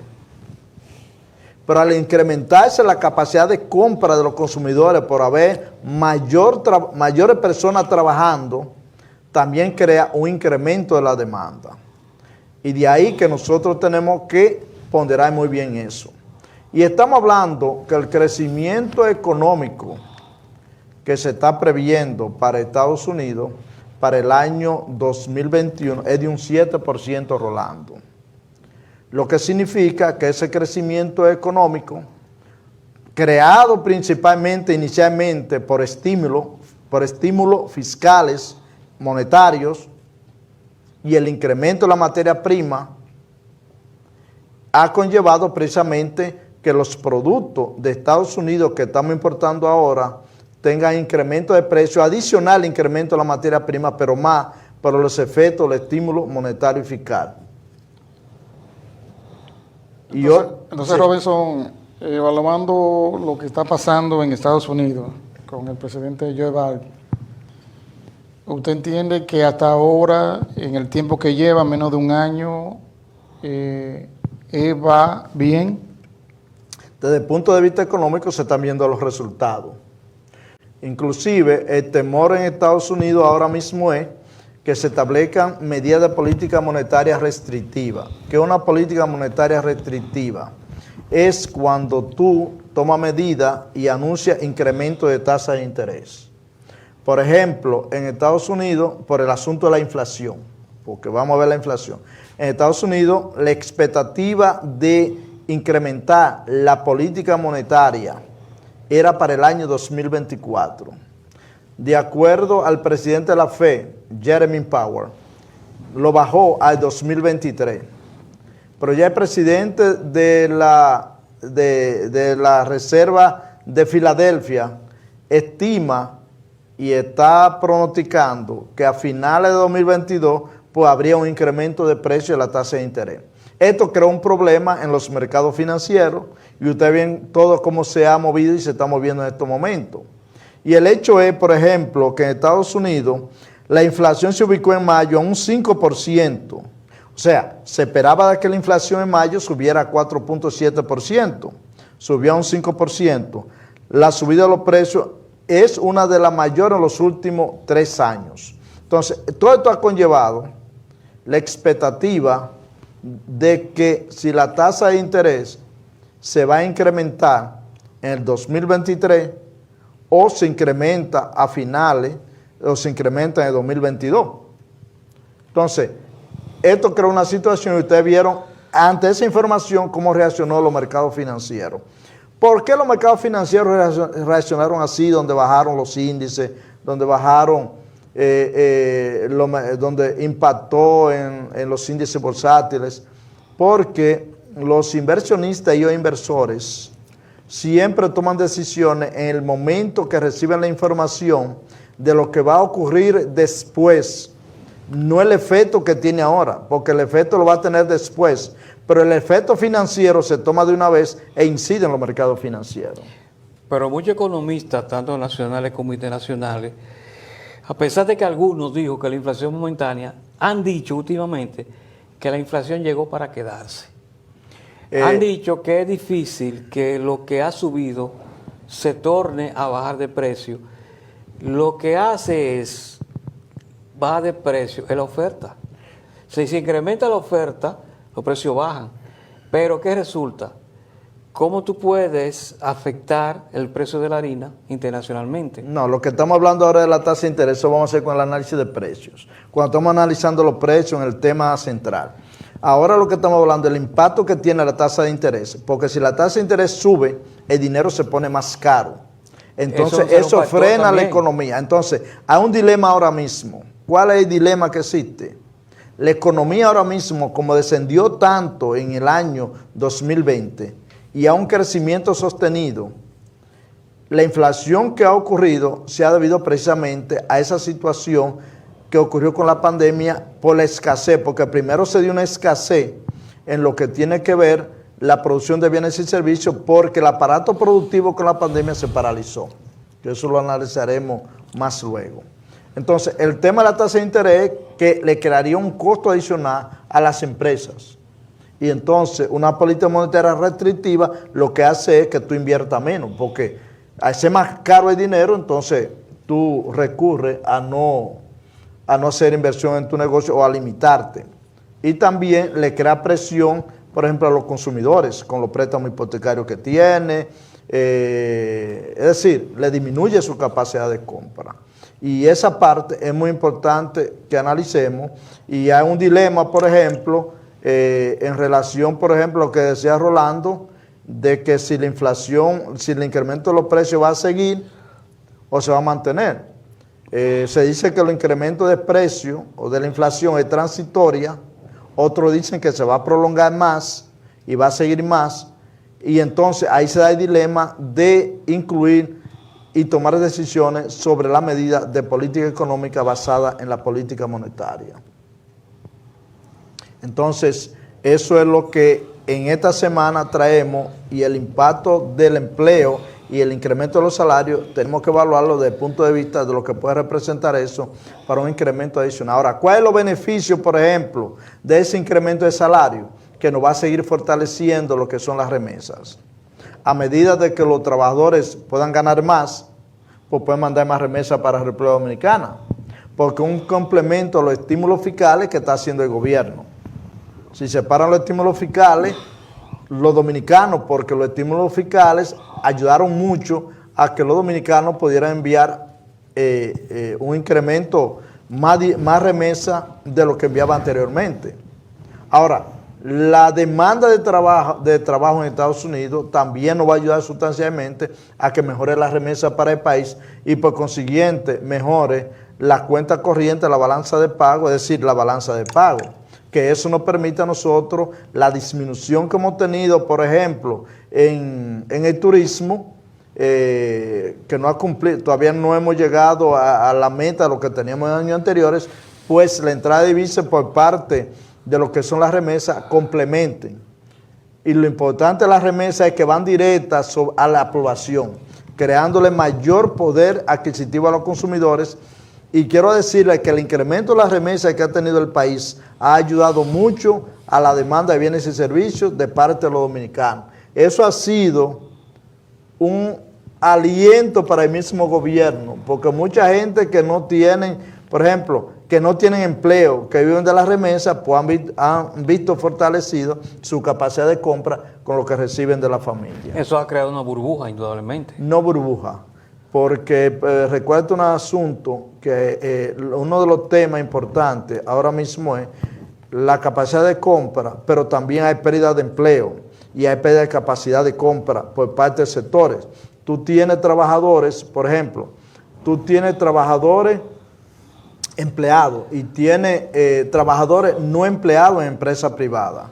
Pero al incrementarse la capacidad de compra de los consumidores por haber mayores personas trabajando, también crea un incremento de la demanda. Y de ahí que nosotros tenemos que ponderar muy bien eso. Y estamos hablando que el crecimiento económico que se está previendo para Estados Unidos para el año 2021 es de un 7%, Rolando. Lo que significa que ese crecimiento económico, creado principalmente, inicialmente por estímulos fiscales, monetarios, y el incremento de la materia prima, ha conllevado precisamente que los productos de Estados Unidos que estamos importando ahora tengan incremento de precio, adicional incremento de la materia prima, pero más por los efectos del estímulo monetario y fiscal. Entonces sí. Robinson, evaluando lo que está pasando en Estados Unidos con el presidente Joe Biden, ¿usted entiende que hasta ahora, en el tiempo que lleva, menos de un año, va bien? Desde el punto de vista económico se están viendo los resultados. Inclusive el temor en Estados Unidos ahora mismo es que se establezcan medidas de política monetaria restrictiva. ¿Qué es una política monetaria restrictiva? Es cuando tú tomas medidas y anuncias incremento de tasa de interés. Por ejemplo, en Estados Unidos, por el asunto de la inflación, porque vamos a ver la inflación. En Estados Unidos, la expectativa de incrementar la política monetaria era para el año 2024. De acuerdo al presidente de la FED, Jeremy Powell, lo bajó al 2023. Pero ya el presidente de la Reserva de Filadelfia estima y está pronosticando que a finales de 2022 pues habría un incremento de precio de la tasa de interés. Esto creó un problema en los mercados financieros y ustedes ven todo cómo se ha movido y se está moviendo en estos momentos. Y el hecho es, por ejemplo, que en Estados Unidos la inflación se ubicó en mayo a un 5%. O sea, se esperaba de que la inflación en mayo subiera a 4.7%. Subió a un 5%. La subida de los precios es una de las mayores en los últimos 3 años. Entonces, todo esto ha conllevado la expectativa de que si la tasa de interés se va a incrementar en el 2023 o se incrementa a finales o se incrementa en el 2022. Entonces, esto creó una situación y ustedes vieron ante esa información cómo reaccionó los mercados financieros. ¿Por qué los mercados financieros reaccionaron así, donde bajaron los índices, donde bajaron, donde impactó en los índices bursátiles? Porque los inversionistas y los inversores siempre toman decisiones en el momento que reciben la información de lo que va a ocurrir después, no el efecto que tiene ahora, porque el efecto lo va a tener después, pero el efecto financiero se toma de una vez e incide en los mercados financieros. Pero muchos economistas, tanto nacionales como internacionales, a pesar de que algunos dijo que la inflación momentánea, han dicho últimamente que la inflación llegó para quedarse. Han dicho que es difícil que lo que ha subido se torne a bajar de precio. Lo que hace es bajar de precio, es la oferta. Si se incrementa la oferta, los precios bajan. Pero ¿qué resulta? ¿Cómo tú puedes afectar el precio de la harina internacionalmente? No, lo que estamos hablando ahora de la tasa de interés, eso vamos a hacer con el análisis de precios. Cuando estamos analizando los precios en el tema central. Ahora lo que estamos hablando es el impacto que tiene la tasa de interés, porque si la tasa de interés sube, el dinero se pone más caro. Entonces eso frena la economía. Entonces hay un dilema ahora mismo. ¿Cuál es el dilema que existe? La economía ahora mismo, como descendió tanto en el año 2020 y a un crecimiento sostenido, la inflación que ha ocurrido se ha debido precisamente a esa situación que ocurrió con la pandemia por la escasez, porque primero se dio una escasez en lo que tiene que ver la producción de bienes y servicios, porque el aparato productivo con la pandemia se paralizó. Eso lo analizaremos más luego. Entonces, el tema de la tasa de interés que le crearía un costo adicional a las empresas. Y entonces, una política monetaria restrictiva lo que hace es que tú inviertas menos, porque al ser más caro el dinero, entonces tú recurres a no hacer inversión en tu negocio o a limitarte. Y también le crea presión, por ejemplo, a los consumidores con los préstamos hipotecarios que tiene, es decir, le disminuye su capacidad de compra. Y esa parte es muy importante que analicemos. Y hay un dilema, por ejemplo, en relación, por ejemplo, a lo que decía Rolando, de que si la inflación, si el incremento de los precios va a seguir o se va a mantener. Se dice que el incremento de precios o de la inflación es transitoria, otros dicen que se va a prolongar más y va a seguir más, y entonces ahí se da el dilema de incluir y tomar decisiones sobre la medida de política económica basada en la política monetaria. Entonces, eso es lo que en esta semana traemos, y el impacto del empleo y el incremento de los salarios tenemos que evaluarlo desde el punto de vista de lo que puede representar eso para un incremento adicional. Ahora, ¿cuáles son los beneficios, por ejemplo, de ese incremento de salario? Que nos va a seguir fortaleciendo lo que son las remesas. A medida de que los trabajadores puedan ganar más, pues pueden mandar más remesas para la República Dominicana. porque es un complemento a los estímulos fiscales que está haciendo el gobierno. Si se paran los estímulos fiscales, los dominicanos, porque los estímulos fiscales ayudaron mucho a que los dominicanos pudieran enviar un incremento más remesa de lo que enviaba anteriormente. Ahora, la demanda de trabajo en Estados Unidos también nos va a ayudar sustancialmente a que mejore la remesa para el país y por consiguiente mejore la cuenta corriente, la balanza de pago, es decir, la balanza de pago. Que eso nos permite a nosotros la disminución que hemos tenido, por ejemplo, en el turismo, que no ha cumplido, todavía no hemos llegado a la meta de lo que teníamos en años anteriores, pues la entrada de divisas por parte de lo que son las remesas complementen. Y lo importante de las remesas es que van directas a la población, creándole mayor poder adquisitivo a los consumidores. Y quiero decirles que el incremento de las remesas que ha tenido el país ha ayudado mucho a la demanda de bienes y servicios de parte de los dominicanos. Eso ha sido un aliento para el mismo gobierno, porque mucha gente que no tienen, por ejemplo, que no tienen empleo, que viven de las remesas, pues han visto fortalecido su capacidad de compra con lo que reciben de la familia. Eso ha creado una burbuja, indudablemente. No burbuja, porque recuerdo un asunto que uno de los temas importantes ahora mismo es la capacidad de compra, pero también hay pérdida de empleo y hay pérdida de capacidad de compra por parte de sectores. Tú tienes trabajadores, por ejemplo, tú tienes trabajadores empleados y tienes trabajadores no empleados en empresas privadas.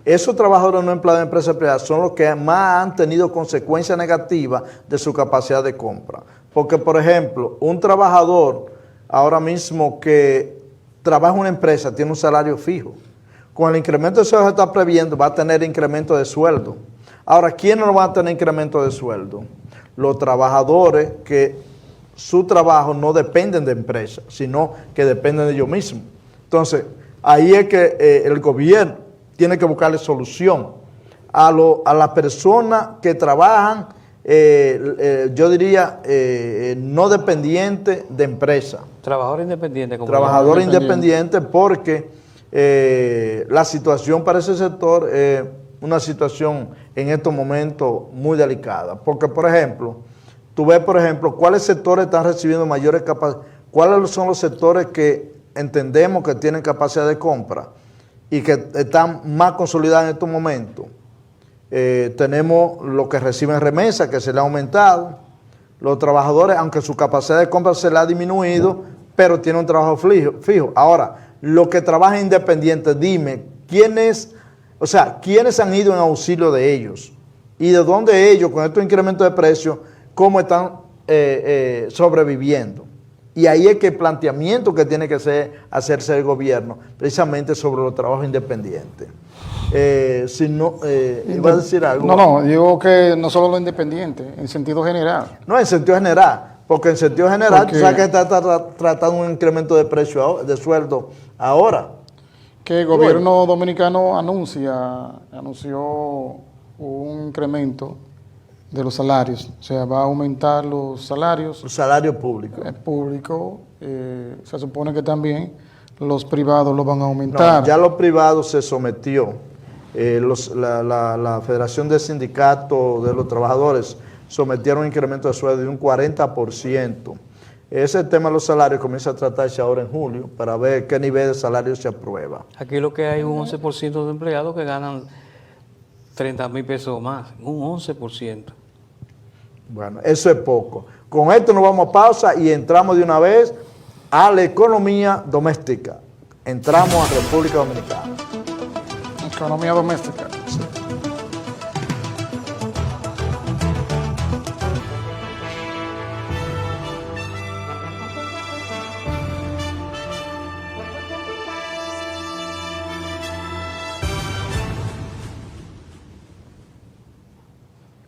Esos trabajadores no empleados en empresas privadas son los que más han tenido consecuencias negativas de su capacidad de compra. Porque, por ejemplo, un trabajador ahora mismo que trabaja en una empresa tiene un salario fijo. Con el incremento de sueldo que está previendo va a tener incremento de sueldo. Ahora, ¿quiénes no van a tener incremento de sueldo? Los trabajadores que su trabajo no dependen de empresas, sino que dependen de ellos mismos. Entonces, ahí es que el gobierno tiene que buscarle solución a las personas que trabajan, yo diría, no dependientes de empresas. Trabajador independiente. Trabajador independiente porque la situación para ese sector es una situación en estos momentos muy delicada. Porque, por ejemplo, tú ves, por ejemplo, cuáles sectores están recibiendo mayores capacidades, cuáles son los sectores que entendemos que tienen capacidad de compra y que están más consolidados en estos momentos. Tenemos los que reciben remesas, que se le ha aumentado. Los trabajadores, aunque su capacidad de compra se le ha disminuido, pero tienen un trabajo fijo. Ahora, los que trabajan independientes, dime, ¿quiénes han ido en auxilio de ellos? ¿Y de dónde ellos, con estos incrementos de precios, cómo están sobreviviendo? Y ahí es que el planteamiento que tiene que hacerse el gobierno, precisamente sobre los trabajos independientes. Si no, ¿iba a decir algo? No, digo que no solo los independientes, en sentido general. No, en sentido general, porque en sentido general, tú sabes que está tratando un incremento de precio, de sueldo ahora. Que el gobierno dominicano anunció un incremento de los salarios, o sea, va a aumentar los salarios. El salario público. El público, se supone que también los privados lo van a aumentar. No, ya los privados se sometió. La Federación de Sindicatos de los Trabajadores sometieron un incremento de sueldo de un 40%. Ese tema de los salarios comienza a tratarse ahora en julio para ver qué nivel de salario se aprueba. Aquí lo que hay un 11% de empleados que ganan 30,000 pesos más, un 11%. Bueno, eso es poco. Con esto nos vamos a pausa y entramos de una vez a la economía doméstica. Entramos a República Dominicana. Economía doméstica. Sí.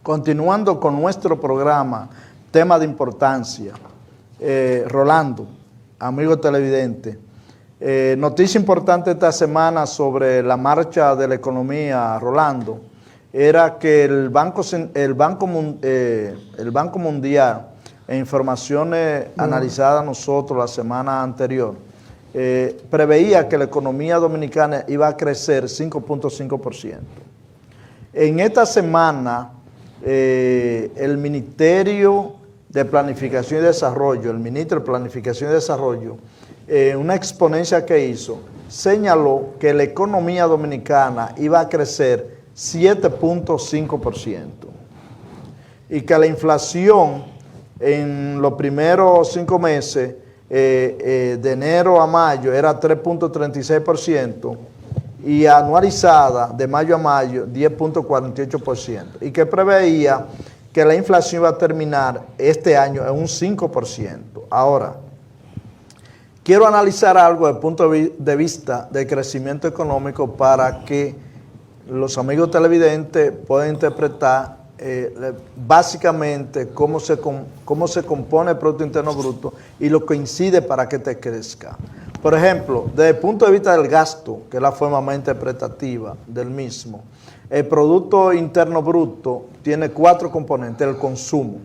Continuando con nuestro programa, tema de importancia, Rolando, amigo televidente, noticia importante esta semana sobre la marcha de la economía, Rolando, era que el Banco Mundial en informaciones analizadas nosotros la semana anterior, preveía que la economía dominicana iba a crecer 5.5%. En esta semana, el Ministerio de Planificación y Desarrollo, el ministro de Planificación y Desarrollo, una exponencia que hizo, señaló que la economía dominicana iba a crecer 7.5% y que la inflación en los primeros 5 meses, de enero a mayo, era 3.36% y anualizada de mayo a mayo 10.48%, y que preveía que la inflación iba a terminar este año en un 5%. Ahora, quiero analizar algo desde el punto de vista del crecimiento económico para que los amigos televidentes puedan interpretar básicamente cómo se compone el Producto Interno Bruto y lo que incide para que te crezca. Por ejemplo, desde el punto de vista del gasto, que es la forma más interpretativa del mismo, el Producto Interno Bruto tiene 4 componentes: el consumo.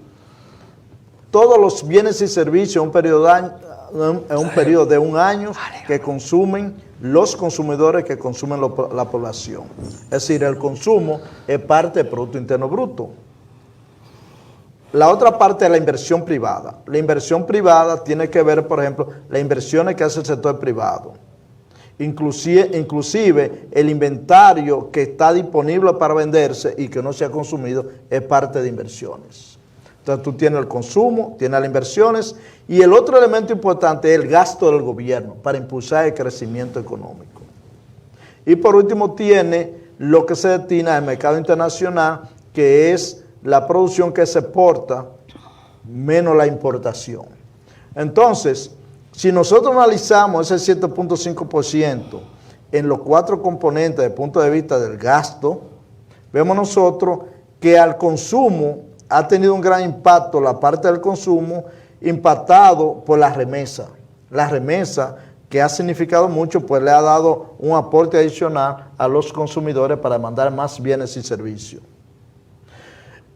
Todos los bienes y servicios en un periodo de un año que consumen los consumidores, que consumen la población. Es decir, el consumo es parte del Producto Interno Bruto. La otra parte es la inversión privada. La inversión privada tiene que ver, por ejemplo, las inversiones que hace el sector privado. Inclusive el inventario que está disponible para venderse y que no se ha consumido es parte de inversiones. Entonces tú tienes el consumo, tienes las inversiones, y el otro elemento importante es el gasto del gobierno para impulsar el crecimiento económico. Y por último tiene lo que se destina al mercado internacional, que es la producción que se exporta menos la importación. Entonces, si nosotros analizamos ese 7.5% en los 4 componentes desde el punto de vista del gasto, vemos nosotros que al consumo ha tenido un gran impacto la parte del consumo, impactado por la remesa. La remesa, que ha significado mucho, pues le ha dado un aporte adicional a los consumidores para mandar más bienes y servicios.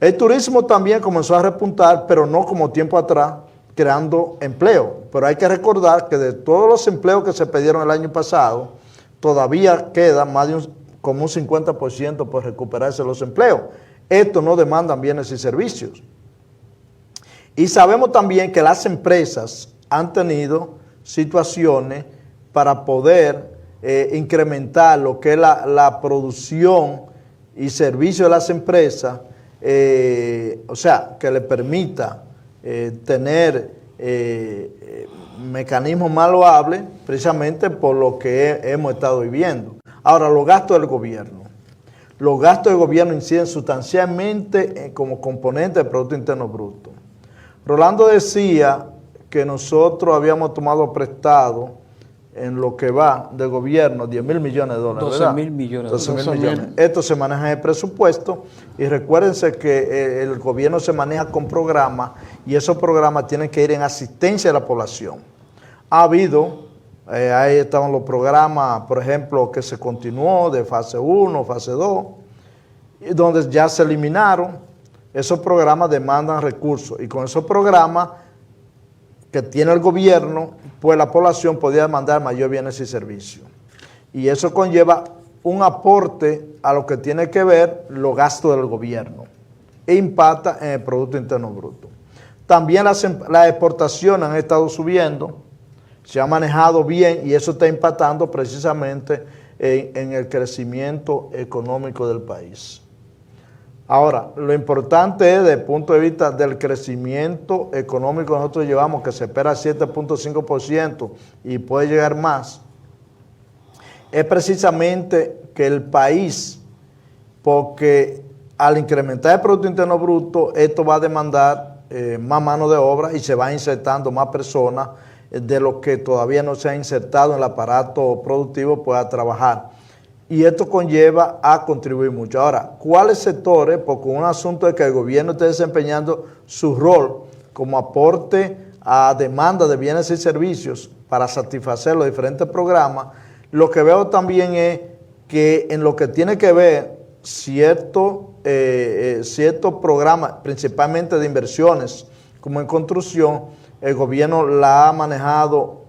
El turismo también comenzó a repuntar, pero no como tiempo atrás, creando empleo. Pero hay que recordar que de todos los empleos que se perdieron el año pasado, todavía queda más de como un 50% por recuperarse los empleos. Esto no demandan bienes y servicios. Y sabemos también que las empresas han tenido situaciones para poder incrementar lo que es la producción y servicio de las empresas, o sea, que le permita tener mecanismos más loables, precisamente por lo que hemos estado viviendo. Ahora, los gastos del gobierno. Los gastos del gobierno inciden sustancialmente como componente del Producto Interno Bruto. Rolando decía que nosotros habíamos tomado prestado en lo que va del gobierno 10.000 millones de dólares. 12.000 millones. 12.000 millones. Esto se maneja en el presupuesto, y recuérdense que el gobierno se maneja con programas, y esos programas tienen que ir en asistencia a la población. Ha habido, ahí estaban los programas, por ejemplo, que se continuó de fase 1, fase 2, donde ya se eliminaron. Esos programas demandan recursos, y con esos programas que tiene el gobierno, pues la población podía demandar mayor bienes y servicios. Y eso conlleva un aporte a lo que tiene que ver los gastos del gobierno e impacta en el Producto Interno Bruto. También las exportaciones han estado subiendo, se ha manejado bien, y eso está impactando precisamente en el crecimiento económico del país. Ahora, lo importante es, desde el punto de vista del crecimiento económico que nosotros llevamos, que se espera 7.5% y puede llegar más, es precisamente que el país, porque al incrementar el Producto Interno Bruto, esto va a demandar más mano de obra y se va insertando más personas de los que todavía no se han insertado en el aparato productivo, pueda trabajar. Y esto conlleva a contribuir mucho. Ahora, ¿cuáles sectores? Porque un asunto es que el gobierno esté desempeñando su rol como aporte a demanda de bienes y servicios para satisfacer los diferentes programas. Lo que veo también es que en lo que tiene que ver ciertos programas, principalmente de inversiones, como en construcción, el gobierno la ha manejado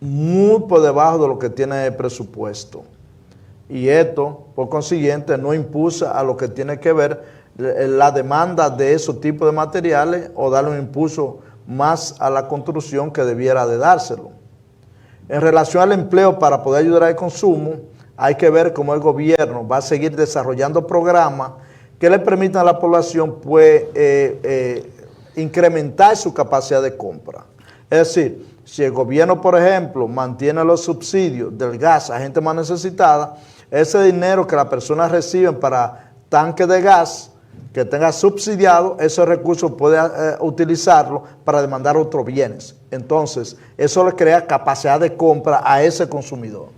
muy por debajo de lo que tiene el presupuesto. Y esto, por consiguiente, no impulsa a lo que tiene que ver la demanda de esos tipos de materiales o darle un impulso más a la construcción que debiera de dárselo. En relación al empleo, para poder ayudar al consumo, hay que ver cómo el gobierno va a seguir desarrollando programas que le permitan a la población pues, incrementar su capacidad de compra. Es decir, si el gobierno, por ejemplo, mantiene los subsidios del gas a gente más necesitada, ese dinero que las personas reciben para tanques de gas que tenga subsidiado, esos recursos puede utilizarlo para demandar otros bienes. Entonces, eso le crea capacidad de compra a ese consumidor.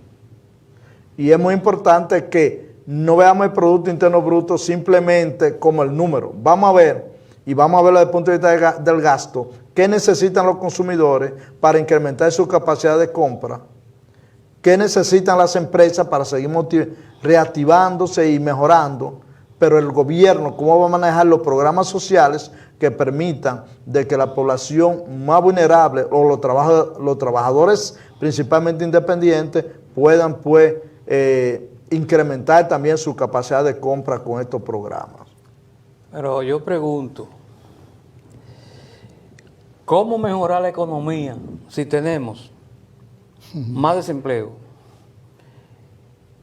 Y es muy importante que no veamos el Producto Interno Bruto simplemente como el número. Vamos a ver, y vamos a verlo desde el punto de vista del gasto, qué necesitan los consumidores para incrementar su capacidad de compra, qué necesitan las empresas para seguir reactivándose y mejorando, pero el gobierno, cómo va a manejar los programas sociales que permitan de que la población más vulnerable o los trabajadores principalmente independientes puedan pues incrementar también su capacidad de compra con estos programas. Pero yo pregunto, ¿cómo mejorar la economía si tenemos más desempleo?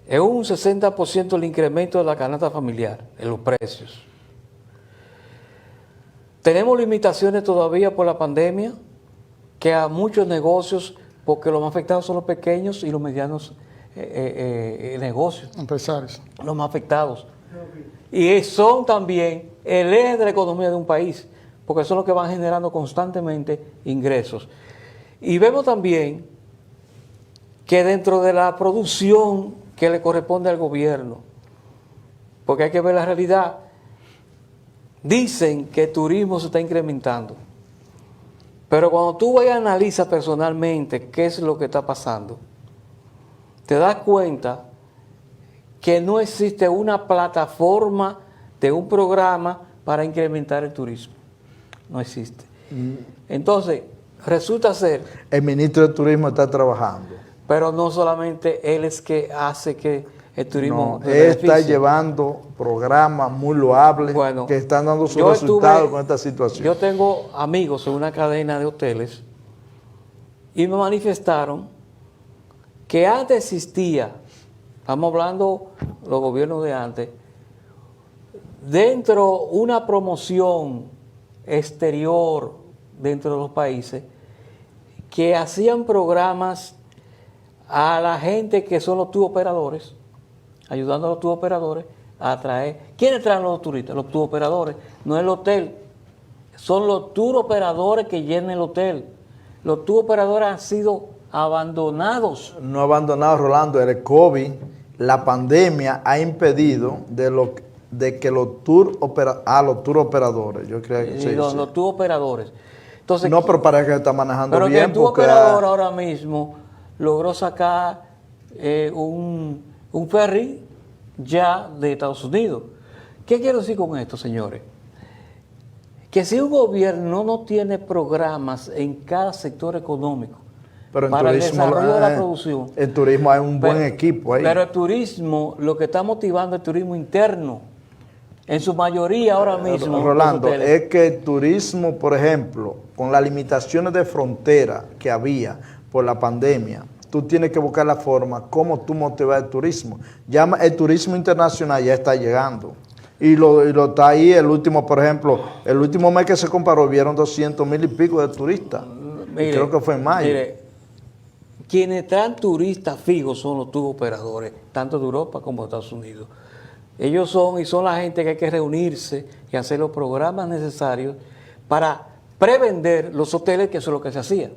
Es un 60% el incremento de la canasta familiar en los precios. Tenemos limitaciones todavía por la pandemia, que a muchos negocios, porque los más afectados son los pequeños y los medianos negocios. Empresarios. Los más afectados. Y son también el eje de la economía de un país, porque son los que van generando constantemente ingresos. Y vemos también que dentro de la producción que le corresponde al gobierno, porque hay que ver la realidad, dicen que el turismo se está incrementando, pero cuando tú vayas a analizar personalmente qué es lo que está pasando, te das cuenta que no existe una plataforma de un programa para incrementar el turismo. No existe. Entonces, resulta ser... El ministro de Turismo está trabajando. Pero no solamente él es que hace que el turismo... No, él está llevando programas muy loables que están dando sus resultados con esta situación. Yo tengo amigos en una cadena de hoteles y me manifestaron que antes existía, estamos hablando los gobiernos de antes, dentro una promoción exterior dentro de los países que hacían programas a la gente que son los tour operadores, ayudando a los tour operadores a atraer. ¿Quiénes traen los turistas? Los tour operadores, no el hotel. Son los tour operadores que llenan el hotel. Los tour operadores han sido abandonados. No abandonados, Rolando. El COVID, la pandemia ha impedido de que los tour operadores, yo creo que los tour operadores. Entonces, no, pero para que está manejando pero bien. Pero que el tour operador ahora mismo logró sacar un ferry ya de Estados Unidos. ¿Qué quiero decir con esto, señores? Que si un gobierno no tiene programas en cada sector económico para el desarrollo de la producción... El turismo hay un buen equipo ahí. Pero el turismo, lo que está motivando es el turismo interno. En su mayoría ahora mismo... Rolando, es que el turismo, por ejemplo, con las limitaciones de frontera que había por la pandemia, tú tienes que buscar la forma cómo tú motivar el turismo. Ya el turismo internacional ya está llegando. Y lo está ahí, el último, por ejemplo, el último mes que se comparó, vieron 200,000 y pico de turistas. Mire, creo que fue en mayo. Mire, quienes traen turistas fijos son los tour operadores, tanto de Europa como de Estados Unidos. Ellos son la gente que hay que reunirse y hacer los programas necesarios para prevender los hoteles, que eso es lo que se hacía.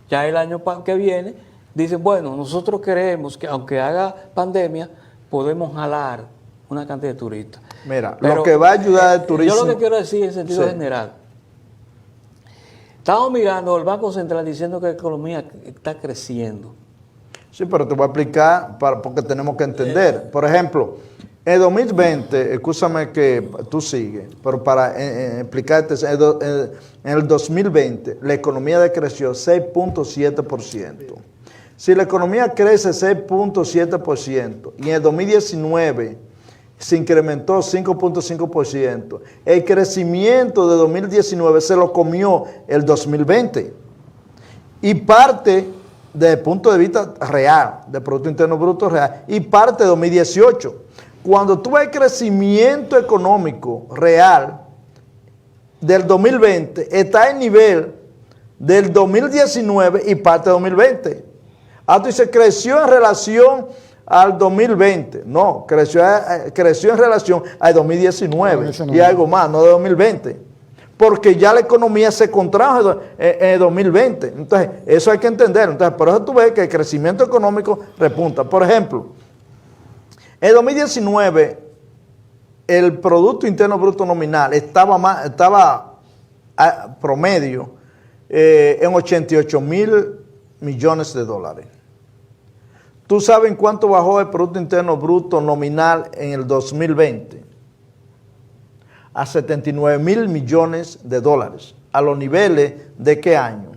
Ya el año que viene, dicen, bueno, nosotros queremos que, aunque haga pandemia, podemos jalar una cantidad de turistas. Mira, lo que va a ayudar al turismo... Yo lo que quiero decir en sentido general, estamos mirando el Banco Central diciendo que la economía está creciendo. Sí, pero te voy a explicar porque tenemos que entender. Por ejemplo, En 2020, escúchame que tú sigues, pero para explicarte, en el 2020 la economía decreció 6.7%. Si la economía crece 6.7% y en el 2019 se incrementó 5.5%, el crecimiento de 2019 se lo comió el 2020. Y parte desde el punto de vista real, del Producto Interno Bruto real, y parte de 2018. Cuando tú ves el crecimiento económico real del 2020, está en nivel del 2019 y parte de 2020. Tú dices, creció en relación al 2020. No, creció en relación al 2019 y algo más, no de 2020. Porque ya la economía se contrajo en 2020. Entonces, eso hay que entender. Entonces, por eso tú ves que el crecimiento económico repunta. Por ejemplo, en 2019, el Producto Interno Bruto nominal estaba a promedio en 88.000 millones de dólares. ¿Tú sabes en cuánto bajó el Producto Interno Bruto nominal en el 2020? A 79.000 millones de dólares. ¿A los niveles de qué año?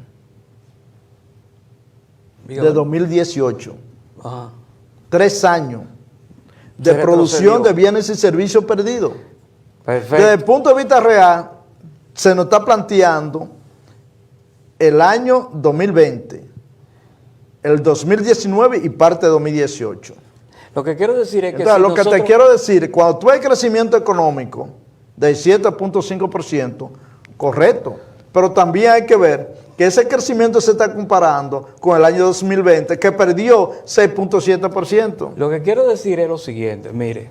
De 2018. Ajá. 3 años de producción de bienes y servicios perdidos. Perfecto. Desde el punto de vista real, se nos está planteando el año 2020, el 2019 y parte de 2018. Lo que quiero decir es que Entonces, si lo que te quiero decir, cuando tú ves crecimiento económico del 7.5%, correcto, pero también hay que ver que ese crecimiento se está comparando con el año 2020, que perdió 6.7%. Lo que quiero decir es lo siguiente, mire,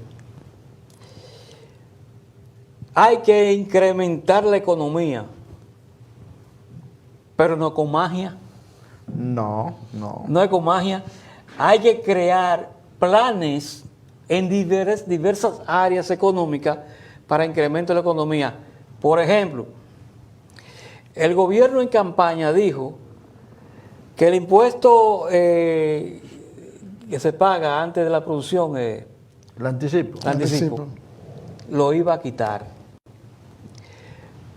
hay que incrementar la economía, pero no con magia. No. No es con magia. Hay que crear planes en diversas áreas económicas para incremento de la economía. Por ejemplo, el gobierno en campaña dijo que el impuesto que se paga antes de la producción, El anticipo. lo iba a quitar.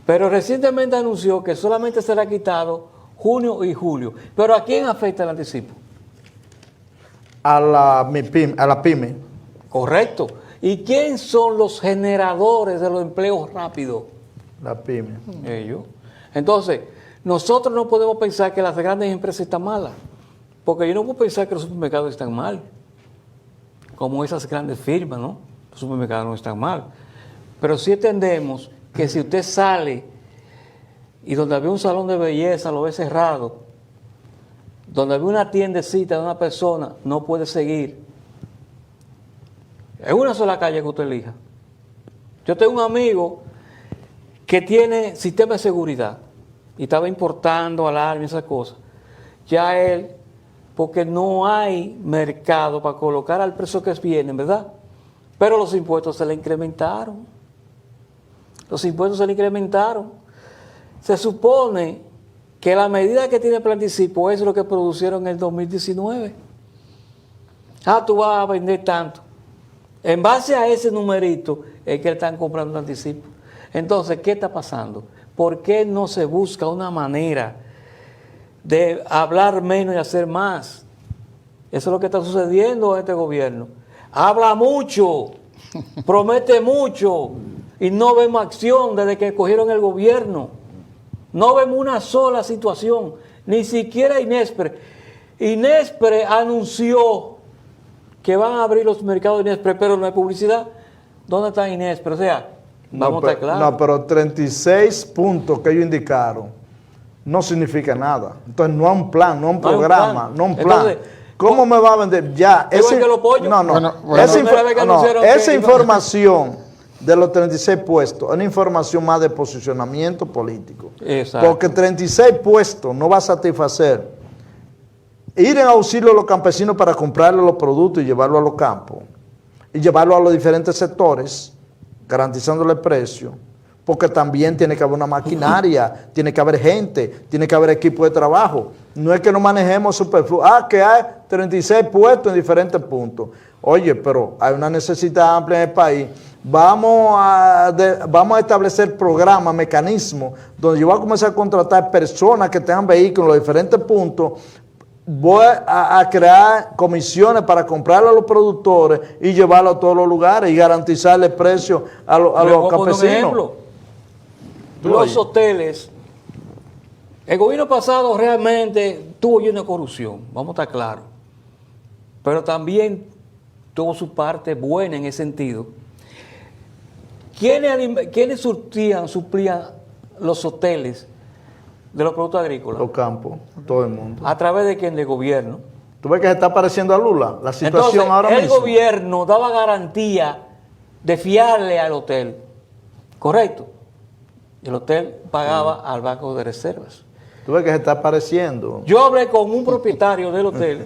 Pero recientemente anunció que solamente será quitado junio y julio. ¿Pero a quién afecta el anticipo? A la pyme. Correcto. ¿Y quién son los generadores de los empleos rápidos? La pyme. Ellos. Entonces, nosotros no podemos pensar que las grandes empresas están malas, porque yo no puedo pensar que los supermercados están mal, como esas grandes firmas, ¿no? Los supermercados no están mal. Pero sí entendemos que si usted sale y donde había un salón de belleza lo ve cerrado, donde había una tiendecita de una persona, no puede seguir. Es una sola calle que usted elija. Yo tengo un amigo que tiene sistema de seguridad y estaba importando alarma y esas cosas. Ya él, porque no hay mercado para colocar al precio que vienen, ¿verdad? Pero los impuestos se le incrementaron. Se supone que la medida que tiene el anticipo es lo que producieron en el 2019. Tú vas a vender tanto. En base a ese numerito es que están comprando un anticipo. Entonces, ¿qué está pasando? ¿Por qué no se busca una manera de hablar menos y hacer más? Eso es lo que está sucediendo en este gobierno. Habla mucho, promete mucho y no vemos acción desde que cogieron el gobierno. No vemos una sola situación, ni siquiera Inespre. Inespre anunció que van a abrir los mercados de Inespre, pero no hay publicidad. ¿Dónde está Inespre? O sea, vamos a estar claros. No, pero 36 puntos que ellos indicaron no significa nada. Entonces no hay un plan, no hay un programa, no hay un plan. Entonces, ¿cómo me va a vender? Ya, igual que los pollos. Esa información de los 36 puestos es una información más de posicionamiento político. Exacto. Porque 36 puestos no va a satisfacer ir en auxilio a los campesinos para comprarle los productos y llevarlo a los campos y llevarlo a los diferentes sectores, garantizándole el precio, porque también tiene que haber una maquinaria, tiene que haber gente, tiene que haber equipo de trabajo. No es que no manejemos superfluo. Que hay 36 puestos en diferentes puntos. Oye, pero hay una necesidad amplia en el país. Vamos a establecer programas, mecanismos, donde yo voy a comenzar a contratar personas que tengan vehículos en los diferentes puntos. Voy a crear comisiones para comprarle a los productores y llevarlo a todos los lugares y garantizarle precio a los campesinos. Un ejemplo. Los hoteles. El gobierno pasado realmente tuvo lleno de corrupción, vamos a estar claros. Pero también tuvo su parte buena en ese sentido. ¿Quiénes suplían los hoteles de los productos agrícolas? Los campos, todo el mundo. ¿A través de quién? Del gobierno. ¿Tú ves que se está pareciendo a Lula? La situación Entonces, ahora mismo. el gobierno daba garantía de fiarle al hotel, ¿correcto? Y el hotel pagaba al Banco de Reservas. Tú ves que se está pareciendo. Yo hablé con un propietario del hotel,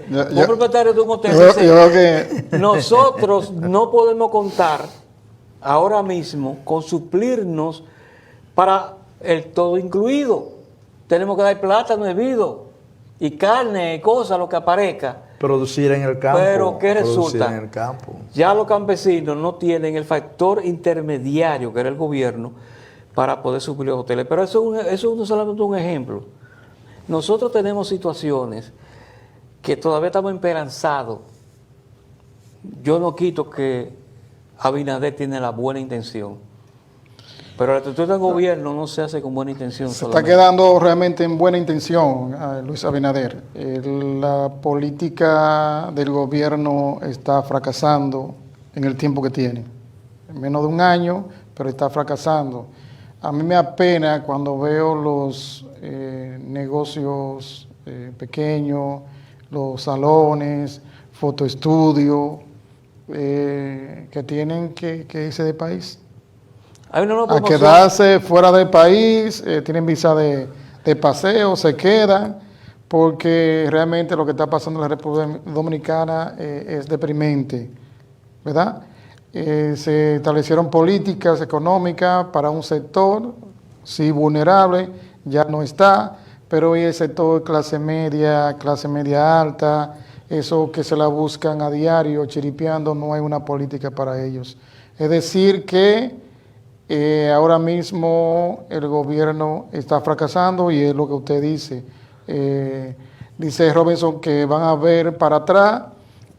un propietario de un hotel. Nosotros no podemos contar ahora mismo con suplirnos para el todo incluido. Tenemos que dar plátano hervido y carne, cosas, lo que aparezca. Producir en el campo. Pero ¿qué resulta? Producir en el campo. Ya los campesinos no tienen el factor intermediario, que era el gobierno, para poder suplir los hoteles. Pero eso es no solamente un ejemplo. Nosotros tenemos situaciones que todavía estamos esperanzados. Yo no quito que Abinader tiene la buena intención, pero la estructura del gobierno no se hace con buena intención. Se está quedando realmente en buena intención, Luis Abinader. La política del gobierno está fracasando en el tiempo que tiene. En menos de un año, pero está fracasando. A mí me apena cuando veo los negocios pequeños, los salones, fotoestudios, que tienen que irse del país. A quedarse fuera del país, tienen visa de paseo, se quedan, porque realmente lo que está pasando en la República Dominicana es deprimente, ¿verdad? Se establecieron políticas económicas para un sector, sí vulnerable, ya no está, pero hoy el sector clase media alta, eso que se la buscan a diario, chiripeando, no hay una política para ellos. Es decir que ahora mismo el gobierno está fracasando y es lo que usted dice. Dice Robinson que van a ver para atrás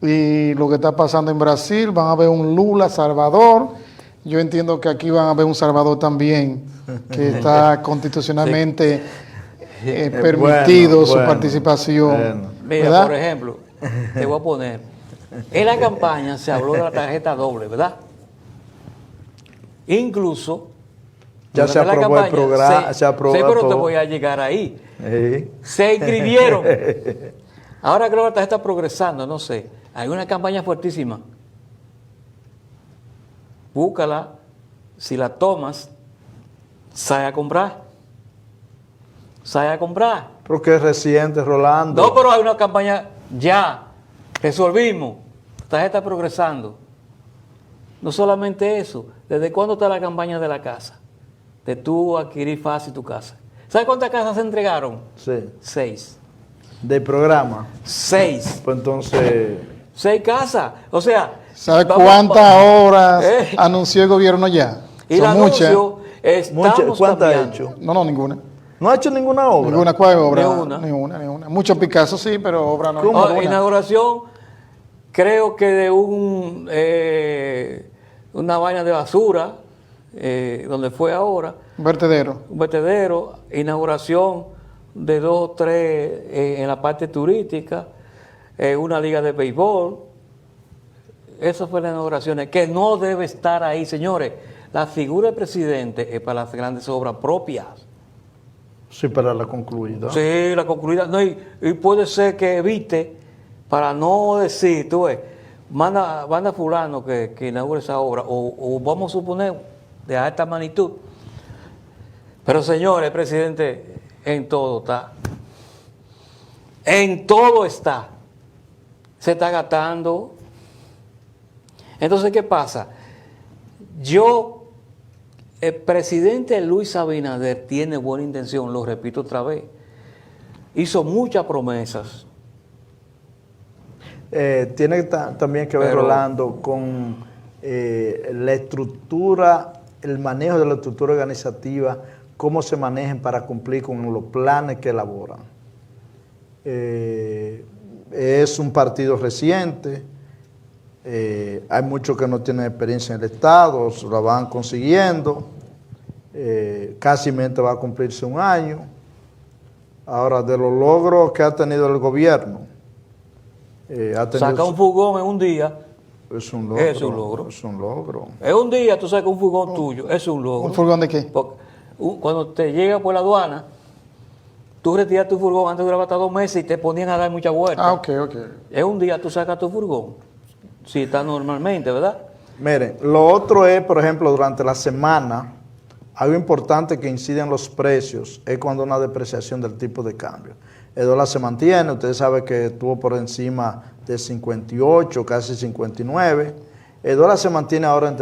y lo que está pasando en Brasil, van a ver un Lula Salvador. Yo entiendo que aquí van a ver un Salvador también, que está constitucionalmente permitido su participación. Mira, ¿verdad? Por ejemplo, te voy a poner, en la campaña se habló de la tarjeta doble, ¿verdad? Incluso ya se aprobó el programa, se aprobó pero todo. Te voy a llegar ahí. Se inscribieron. Ahora creo que la tarjeta está progresando, no sé. Hay una campaña fuertísima. Búscala, si la tomas, sale a comprar. Sale a comprar. Pero que es reciente, Rolando. No, pero hay una campaña ya. Resolvimos. La tarjeta está progresando. No solamente eso. ¿Desde cuándo está la campaña de la casa? De tú adquirir fácil tu casa. ¿Sabes cuántas casas se entregaron? Sí. 6. ¿Del programa? 6. Pues entonces... 6 casas. O sea... ¿Sabe cuántas horas anunció el gobierno ya? Y son muchas. ¿Cuántas ha hecho? No, ninguna. ¿No ha hecho ninguna obra? Ninguna, ¿cuál obra? Ninguna. Muchos Picasso sí, pero obra no. Inauguración, creo que de una vaina de basura, donde fue ahora. Un vertedero. Un vertedero, inauguración de 2 o 3 en la parte turística, una liga de béisbol. Esas fueron las inauguraciones, que no debe estar ahí, señores. La figura del presidente es para las grandes obras propias. Sí, para la concluida. Sí, la concluida. No, y puede ser que evite, para no decir, tú ves, manda fulano que inaugure esa obra, o vamos a suponer de alta magnitud. Pero señores, el presidente en todo está. En todo está. Se está gastando. Entonces, ¿qué pasa? El presidente Luis Abinader tiene buena intención, lo repito otra vez, hizo muchas promesas. Tiene también que ver, Pero, Rolando, con la estructura, el manejo de la estructura organizativa, cómo se manejen para cumplir con los planes que elaboran. Es un partido reciente, hay muchos que no tienen experiencia en el Estado, se la van consiguiendo, casi va a cumplirse un año. Ahora, de los logros que ha tenido el gobierno, Saca un furgón en un día. Es un logro. Es un logro. Es un logro. En un día tú sacas un furgón tuyo. Es un logro. ¿Un furgón de qué? Porque, cuando te llega por la aduana, tú retiras tu furgón, antes duraba hasta 2 meses y te ponían a dar mucha vuelta. Ah, ok. En un día tú sacas tu furgón. Si está normalmente, ¿verdad? Miren, lo otro es, por ejemplo, durante la semana, algo importante que incide en los precios es cuando hay una depreciación del tipo de cambio. El dólar se mantiene, ustedes saben que estuvo por encima de 58, casi 59. El dólar se mantiene ahora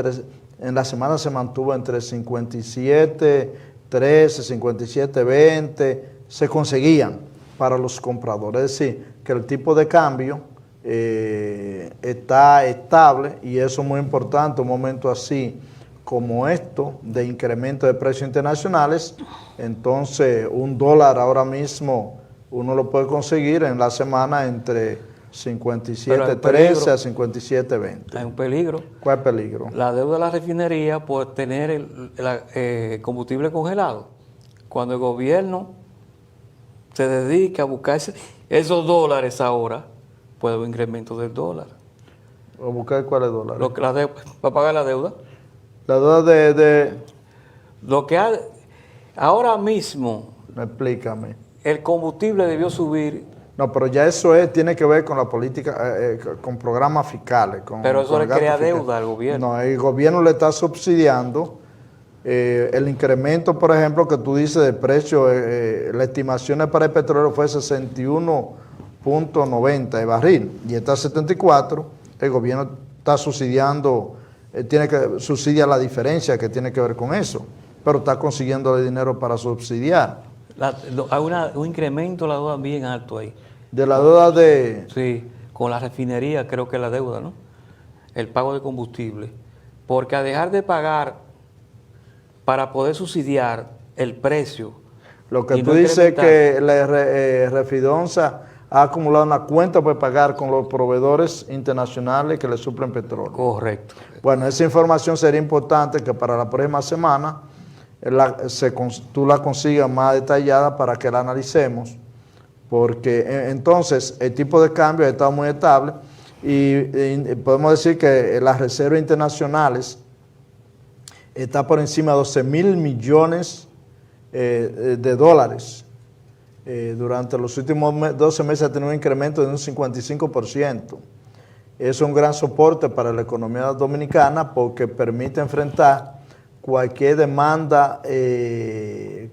en la semana se mantuvo entre 57, 13, 57, 20, se conseguían para los compradores. Es decir, que el tipo de cambio está estable y eso es muy importante, un momento así como esto de incremento de precios internacionales. Entonces, $1 ahora mismo uno lo puede conseguir en la semana entre 57.13 a 57.20. Hay un peligro. ¿Cuál es el peligro? La deuda de la refinería por tener el combustible congelado. Cuando el gobierno se dedica a buscar esos dólares ahora, puede haber un incremento del dólar. ¿O buscar cuál es dólar? Para pagar la deuda. La deuda de Lo que ahora mismo explícame. el combustible debió subir. No, pero ya eso tiene que ver con la política, con programas fiscales. Pero eso con le el gasto crea fiscal. deuda al gobierno. No, el gobierno le está subsidiando el incremento, por ejemplo, que tú dices de precio. La estimación para el petróleo fue 61.90 el barril y está a 74. El gobierno está subsidiando, subsidia la diferencia que tiene que ver con eso, pero está consiguiendo el dinero para subsidiar. Hay un incremento de la deuda bien alto ahí. De la deuda de... Sí, con la refinería creo que la deuda, ¿no? El pago de combustible. Porque a dejar de pagar para poder subsidiar el precio. Lo que y tú no dices es incrementar. que la Refidonza ha acumulado una cuenta por pagar con los proveedores internacionales que le suplen petróleo. Correcto. Bueno, esa información sería importante que para la próxima semana tú la consigas más detallada para que la analicemos, porque entonces el tipo de cambio ha estado muy estable y podemos decir que las reservas internacionales está por encima de 12,000 millones de dólares. Durante los últimos 12 meses ha tenido un incremento de un 55%. Es un gran soporte para la economía dominicana porque permite enfrentar cualquier demanda,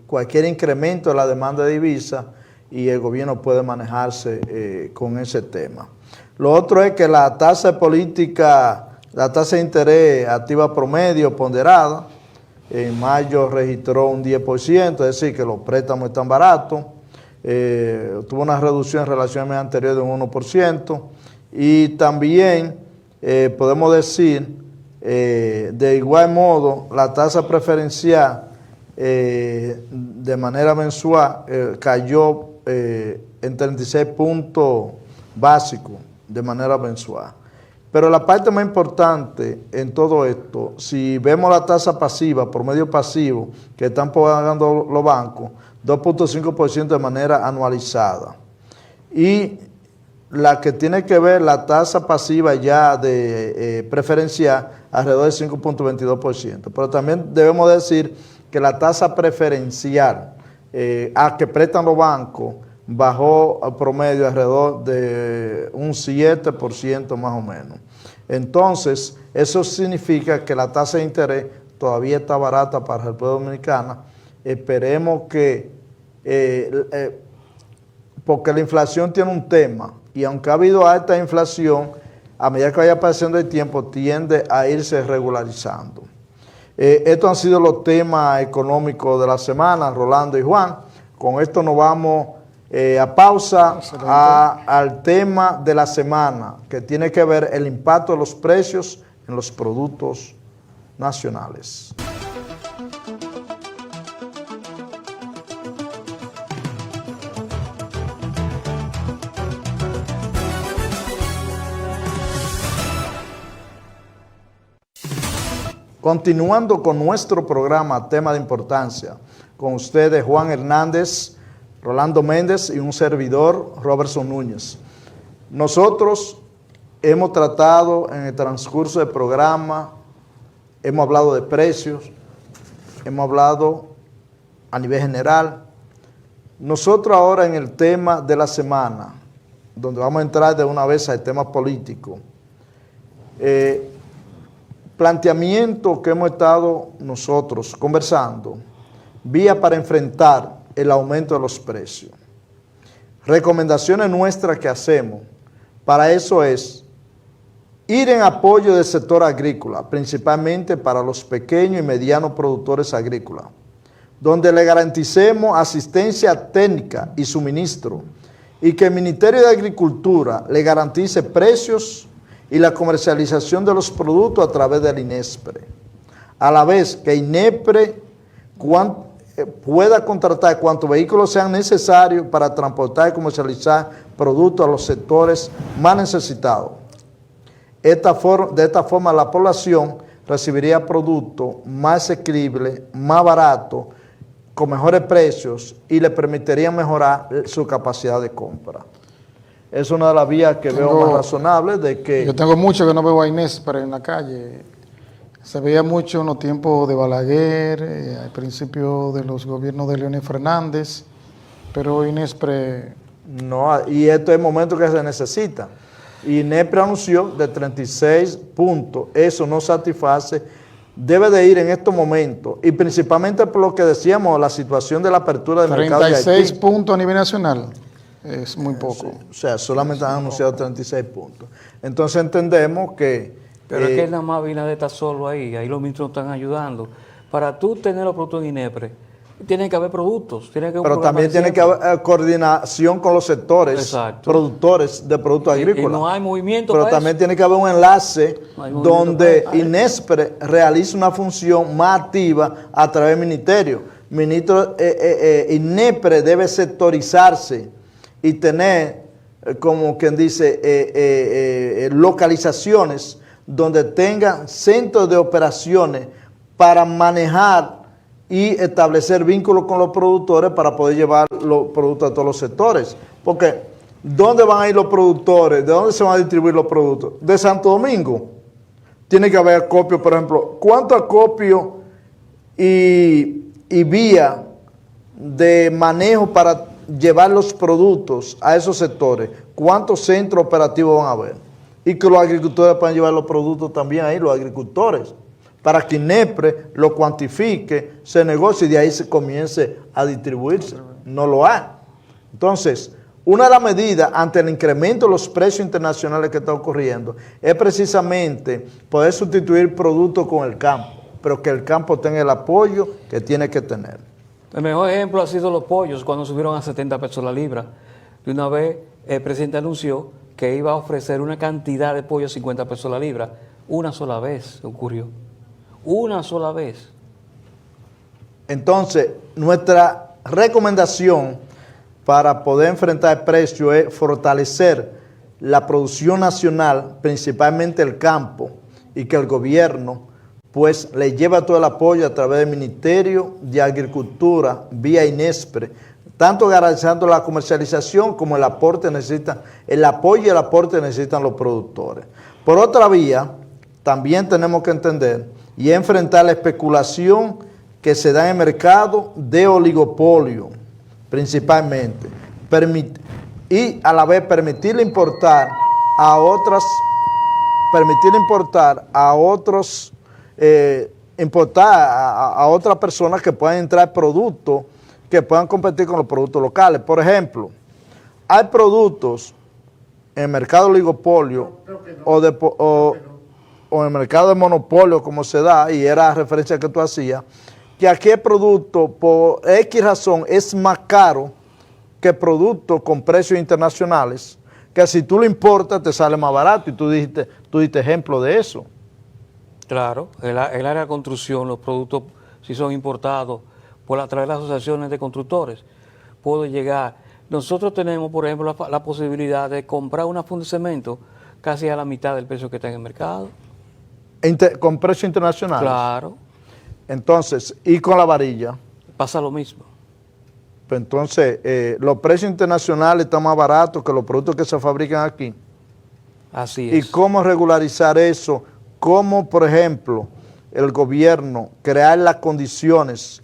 cualquier incremento de la demanda de divisas y el gobierno puede manejarse con ese tema. Lo otro es que la tasa de política, la tasa de interés activa promedio ponderada, en mayo registró un 10%, es decir, que los préstamos están baratos, tuvo una reducción en relación al mes anterior de un 1%, y también podemos decir, de igual modo, la tasa preferencial de manera mensual cayó en 36 puntos básicos de manera mensual. Pero la parte más importante en todo esto, si vemos la tasa pasiva, promedio pasivo, que están pagando los bancos, 2.5% de manera anualizada. Y la que tiene que ver la tasa pasiva ya de preferencial, alrededor del 5.22%. Pero también debemos decir que la tasa preferencial a que prestan los bancos bajó a promedio alrededor de un 7% más o menos. Entonces, eso significa que la tasa de interés todavía está barata para la República Dominicana. Esperemos que, porque la inflación tiene un tema, y aunque ha habido alta inflación, a medida que vaya pasando el tiempo, tiende a irse regularizando. Estos han sido los temas económicos de la semana, Rolando y Juan. Con esto nos vamos A pausa al tema de la semana, que tiene que ver el impacto de los precios en los productos nacionales. Continuando con nuestro programa Tema de Importancia, con ustedes Juan Hernández, Rolando Méndez y un servidor, Robertson Núñez. Nosotros hemos tratado en el transcurso del programa, hemos hablado de precios, hemos hablado a nivel general. Nosotros ahora en el tema de la semana, donde vamos a entrar de una vez al tema político, planteamiento que hemos estado nosotros conversando, vía para enfrentar el aumento de los precios. Recomendaciones nuestras que hacemos para eso es ir en apoyo del sector agrícola, principalmente para los pequeños y medianos productores agrícolas, donde le garanticemos asistencia técnica y suministro y que el Ministerio de Agricultura le garantice precios y la comercialización de los productos a través del INESPRE. A la vez que INESPRE pueda contratar cuantos vehículos sean necesarios para transportar y comercializar productos a los sectores más necesitados. De esta forma la población recibiría productos más asequibles, más baratos, con mejores precios y le permitiría mejorar su capacidad de compra. Es una de las vías que veo más razonables de que... Yo tengo mucho que no veo a INESPRE en la calle. Se veía mucho en los tiempos de Balaguer, al principio de los gobiernos de Leonel Fernández, pero INESPRE... No, y esto es el momento que se necesita. INESPRE anunció de 36 puntos, eso no satisface, debe de ir en estos momentos, y principalmente por lo que decíamos, la situación de la apertura del mercado de Haití. 36 puntos a nivel nacional. Es muy poco. Sí, o sea, solamente han anunciado 36 puntos. Entonces entendemos que... Pero es que nada más Abinader está solo ahí los ministros están ayudando. Para tú tener los productos en INESPRE, tiene que haber productos. Pero también tiene que haber coordinación con los sectores, exacto, productores de productos agrícolas. Y no hay movimiento. Pero también tiene que haber un enlace donde INESPRE realice una función más activa a través del ministerio. INESPRE debe sectorizarse y tener, como quien dice, localizaciones donde tengan centros de operaciones para manejar y establecer vínculos con los productores para poder llevar los productos a todos los sectores. Porque, ¿dónde van a ir los productores? ¿De dónde se van a distribuir los productos? De Santo Domingo. Tiene que haber acopio, por ejemplo. ¿Cuánto acopio y vía de manejo para llevar los productos a esos sectores? ¿Cuántos centros operativos van a haber? Y que los agricultores puedan llevar los productos también ahí, los agricultores, para que INESPRE lo cuantifique, se negocie y de ahí se comience a distribuirse. No lo hay. Entonces, una de las medidas ante el incremento de los precios internacionales que está ocurriendo es precisamente poder sustituir productos con el campo, pero que el campo tenga el apoyo que tiene que tener. El mejor ejemplo ha sido los pollos cuando subieron a 70 pesos la libra. De una vez el presidente anunció que iba a ofrecer una cantidad de pollo a 50 pesos la libra. Una sola vez ocurrió. Una sola vez. Entonces, nuestra recomendación para poder enfrentar el precio es fortalecer la producción nacional, principalmente el campo, y que el gobierno pues le lleva todo el apoyo a través del Ministerio de Agricultura, vía INESPRE, tanto garantizando la comercialización como el aporte necesitan, el apoyo y el aporte necesitan los productores. Por otra vía, también tenemos que entender y enfrentar la especulación que se da en el mercado de oligopolio, principalmente, y a la vez permitirle importar a otras, a otras personas que puedan entrar productos que puedan competir con los productos locales. Por ejemplo, hay productos en el mercado de oligopolio o en el mercado de monopolio, como se da, y era la referencia que tú hacías, que aquí el producto por X razón es más caro que productos con precios internacionales, que si tú lo importas te sale más barato, y tú diste ejemplo de eso. Claro, el área de construcción, los productos, si son importados a través de las asociaciones de constructores, puede llegar. Nosotros tenemos, por ejemplo, la posibilidad de comprar una funda de cemento casi a la mitad del precio que está en el mercado. Con precios internacionales. Claro. Entonces, y con la varilla. Pasa lo mismo. Pues entonces, los precios internacionales están más baratos que los productos que se fabrican aquí. Así es. ¿Y cómo regularizar eso? ¿Cómo, por ejemplo, el gobierno crear las condiciones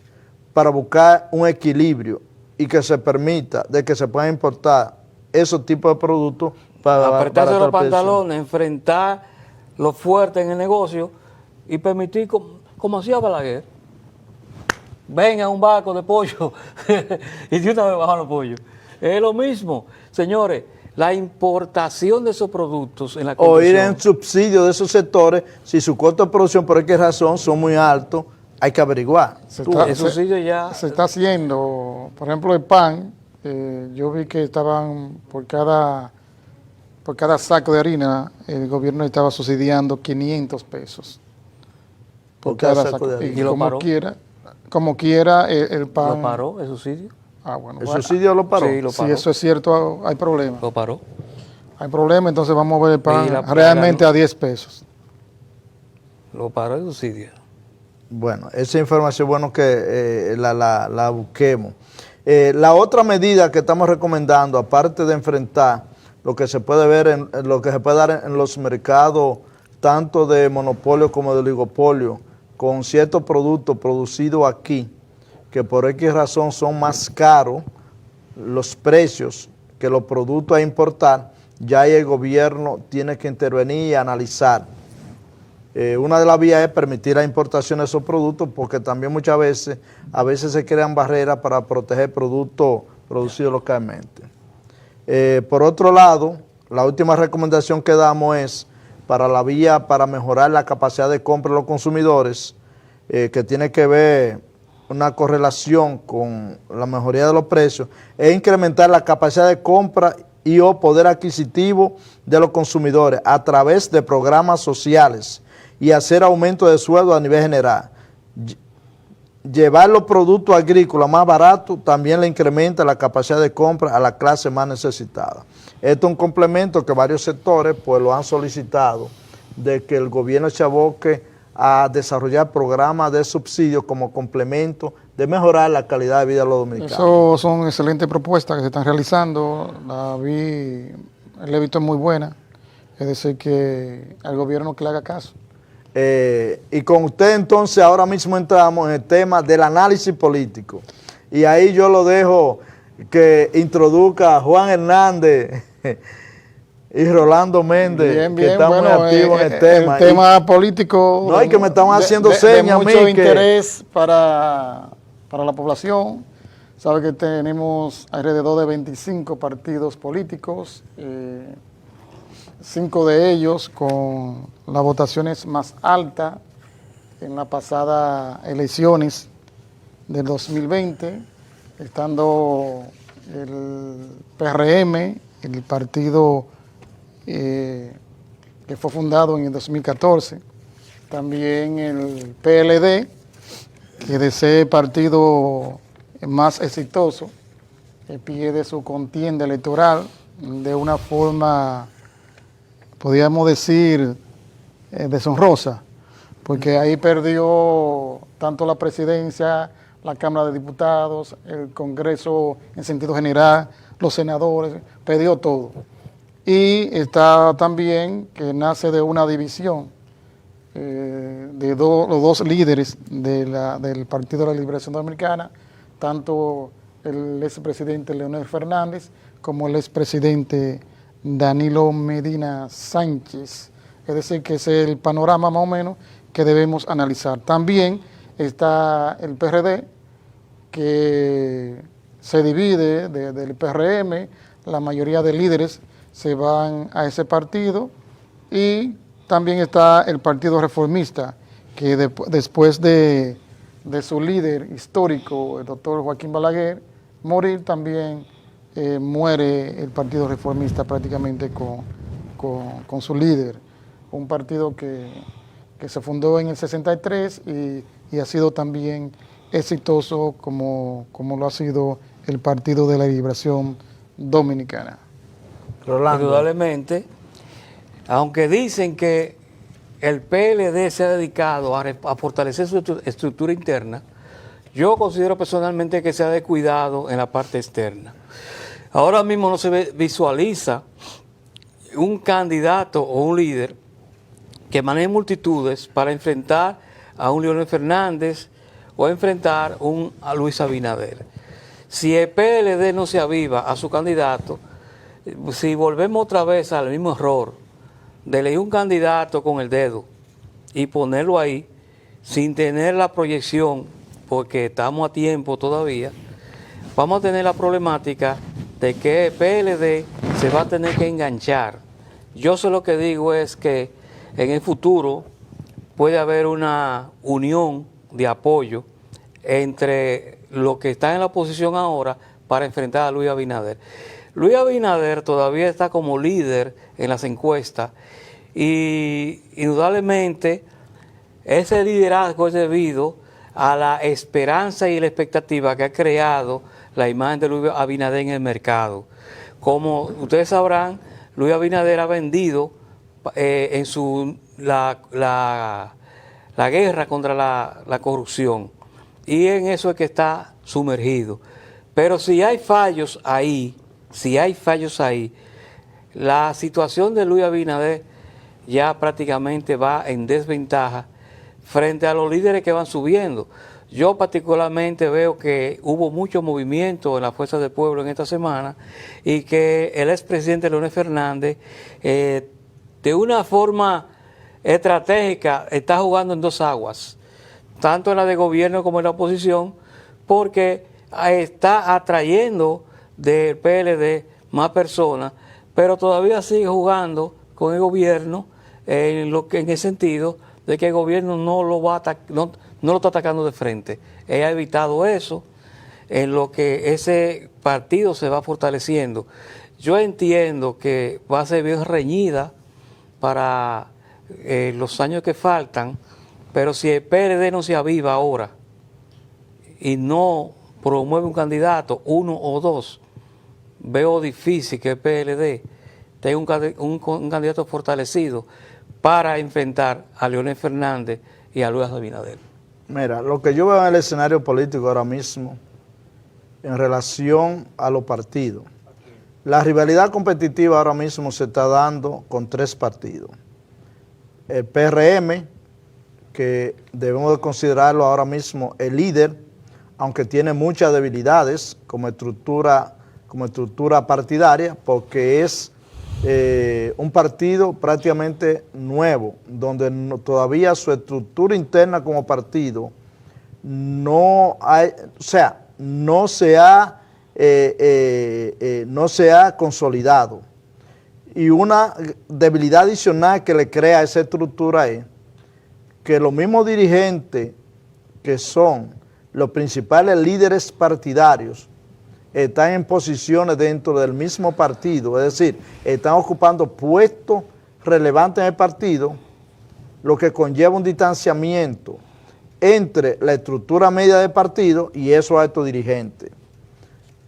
para buscar un equilibrio y que se permita de que se puedan importar esos tipos de productos para apretarse los precio? pantalones, enfrentar lo fuerte en el negocio y permitir, como hacía Balaguer, venga un barco de pollo y de una vez bajan los pollos. Es lo mismo, señores, la importación de esos productos en la O ir condición. en subsidio de esos sectores, si su costo de producción, por qué razón, son muy altos, hay que averiguar. Se está haciendo, por ejemplo, el pan, yo vi que estaban por cada saco de harina, el gobierno estaba subsidiando 500 pesos. Por cada saco de harina. ¿Y lo paró? Como quiera, el pan... ¿Lo paró el subsidio? Ah, bueno. ¿El subsidio lo paró? Sí, lo paró. Si eso es cierto, hay problema. Lo paró. Hay problema, entonces vamos a ver el pan Y la realmente a 10 pesos. Lo paró el subsidio. Bueno, esa información es bueno que la busquemos. La otra medida que estamos recomendando, aparte de enfrentar lo que se puede ver, lo que se puede dar en los mercados, tanto de monopolio como de oligopolio, con ciertos productos producidos aquí, que por X razón son más caros los precios que los productos a importar, ya ahí el gobierno tiene que intervenir y analizar. Una de las vías es permitir la importación de esos productos, porque también muchas veces, se crean barreras para proteger productos producidos localmente. Por otro lado, la última recomendación que damos es para la vía para mejorar la capacidad de compra de los consumidores, que tiene que ver una correlación con la mejoría de los precios, es incrementar la capacidad de compra y o poder adquisitivo de los consumidores a través de programas sociales y hacer aumento de sueldo a nivel general. Llevar los productos agrícolas más baratos también le incrementa la capacidad de compra a la clase más necesitada. Esto es un complemento que varios sectores pues lo han solicitado, de que el gobierno se aboque a desarrollar programas de subsidio como complemento de mejorar la calidad de vida de los dominicanos. Eso son excelentes propuestas que se están realizando. El visto es muy buena. Es decir, que al gobierno que le haga caso. Y con usted entonces ahora mismo entramos en el tema del análisis político. Y ahí yo lo dejo que introduzca a Juan Hernández y Rolando Méndez, que están muy activos en el tema. El tema político. No, hay que me están haciendo señas a mí. De mucho interés para la población. Sabe que tenemos alrededor de 25 partidos políticos, 5 de ellos con las votaciones más altas en las pasadas elecciones del 2020, estando el PRM, el partido que fue fundado en el 2014, también el PLD, que de ser partido más exitoso, en pie de su contienda electoral, de una forma, podríamos decir, deshonrosa, porque ahí perdió tanto la presidencia, la Cámara de Diputados, el Congreso en sentido general, los senadores, perdió todo. Y está también que nace de una división de los dos líderes del Partido de la Liberación Dominicana, tanto el expresidente Leonel Fernández como el expresidente Danilo Medina Sánchez. Es decir, que ese es el panorama más o menos que debemos analizar. También está el PRD, que se divide del PRM, la mayoría de líderes se van a ese partido, y también está el Partido Reformista, que después de su líder histórico, el doctor Joaquín Balaguer, morir, también muere el Partido Reformista prácticamente con su líder. Un partido que se fundó en el 63 y ha sido también exitoso como lo ha sido el Partido de la Liberación Dominicana. Rolando. Indudablemente, aunque dicen que el PLD se ha dedicado a fortalecer su estructura interna, yo considero personalmente que se ha descuidado en la parte externa. Ahora mismo no se visualiza un candidato o un líder que maneje multitudes para enfrentar a un Leonel Fernández o enfrentar a Luis Abinader. Si el PLD no se aviva a su candidato, si volvemos otra vez al mismo error de elegir un candidato con el dedo y ponerlo ahí sin tener la proyección, porque estamos a tiempo todavía, vamos a tener la problemática de que el PLD se va a tener que enganchar. Yo sé lo que digo es que en el futuro puede haber una unión de apoyo entre los que están en la oposición ahora para enfrentar a Luis Abinader. Luis Abinader todavía está como líder en las encuestas y indudablemente ese liderazgo es debido a la esperanza y la expectativa que ha creado la imagen de Luis Abinader en el mercado. Como ustedes sabrán, Luis Abinader ha vendido la guerra contra la corrupción y en eso es que está sumergido. Pero si hay fallos ahí, la situación de Luis Abinader ya prácticamente va en desventaja frente a los líderes que van subiendo. Yo particularmente veo que hubo mucho movimiento en la Fuerza del Pueblo en esta semana y que el expresidente Leonel Fernández de una forma estratégica está jugando en dos aguas, tanto en la de gobierno como en la oposición, porque está atrayendo del PLD más personas, pero todavía sigue jugando con el gobierno en el sentido de que el gobierno no lo está atacando de frente. Él ha evitado eso, en lo que ese partido se va fortaleciendo. Yo entiendo que va a ser bien reñida para los años que faltan, pero si el PLD no se aviva ahora y no promueve un candidato, uno o dos, veo difícil que el PLD tenga un candidato fortalecido para enfrentar a Leonel Fernández y a Luis Abinader. Mira, lo que yo veo en el escenario político ahora mismo, en relación a los partidos, la rivalidad competitiva ahora mismo se está dando con tres partidos. El PRM, que debemos de considerarlo ahora mismo el líder, aunque tiene muchas debilidades como estructura partidaria, porque es un partido prácticamente nuevo, donde todavía su estructura interna como partido no se ha consolidado. Y una debilidad adicional que le crea a esa estructura es que los mismos dirigentes que son los principales líderes partidarios están en posiciones dentro del mismo partido, es decir, están ocupando puestos relevantes en el partido, lo que conlleva un distanciamiento entre la estructura media del partido y esos altos dirigentes.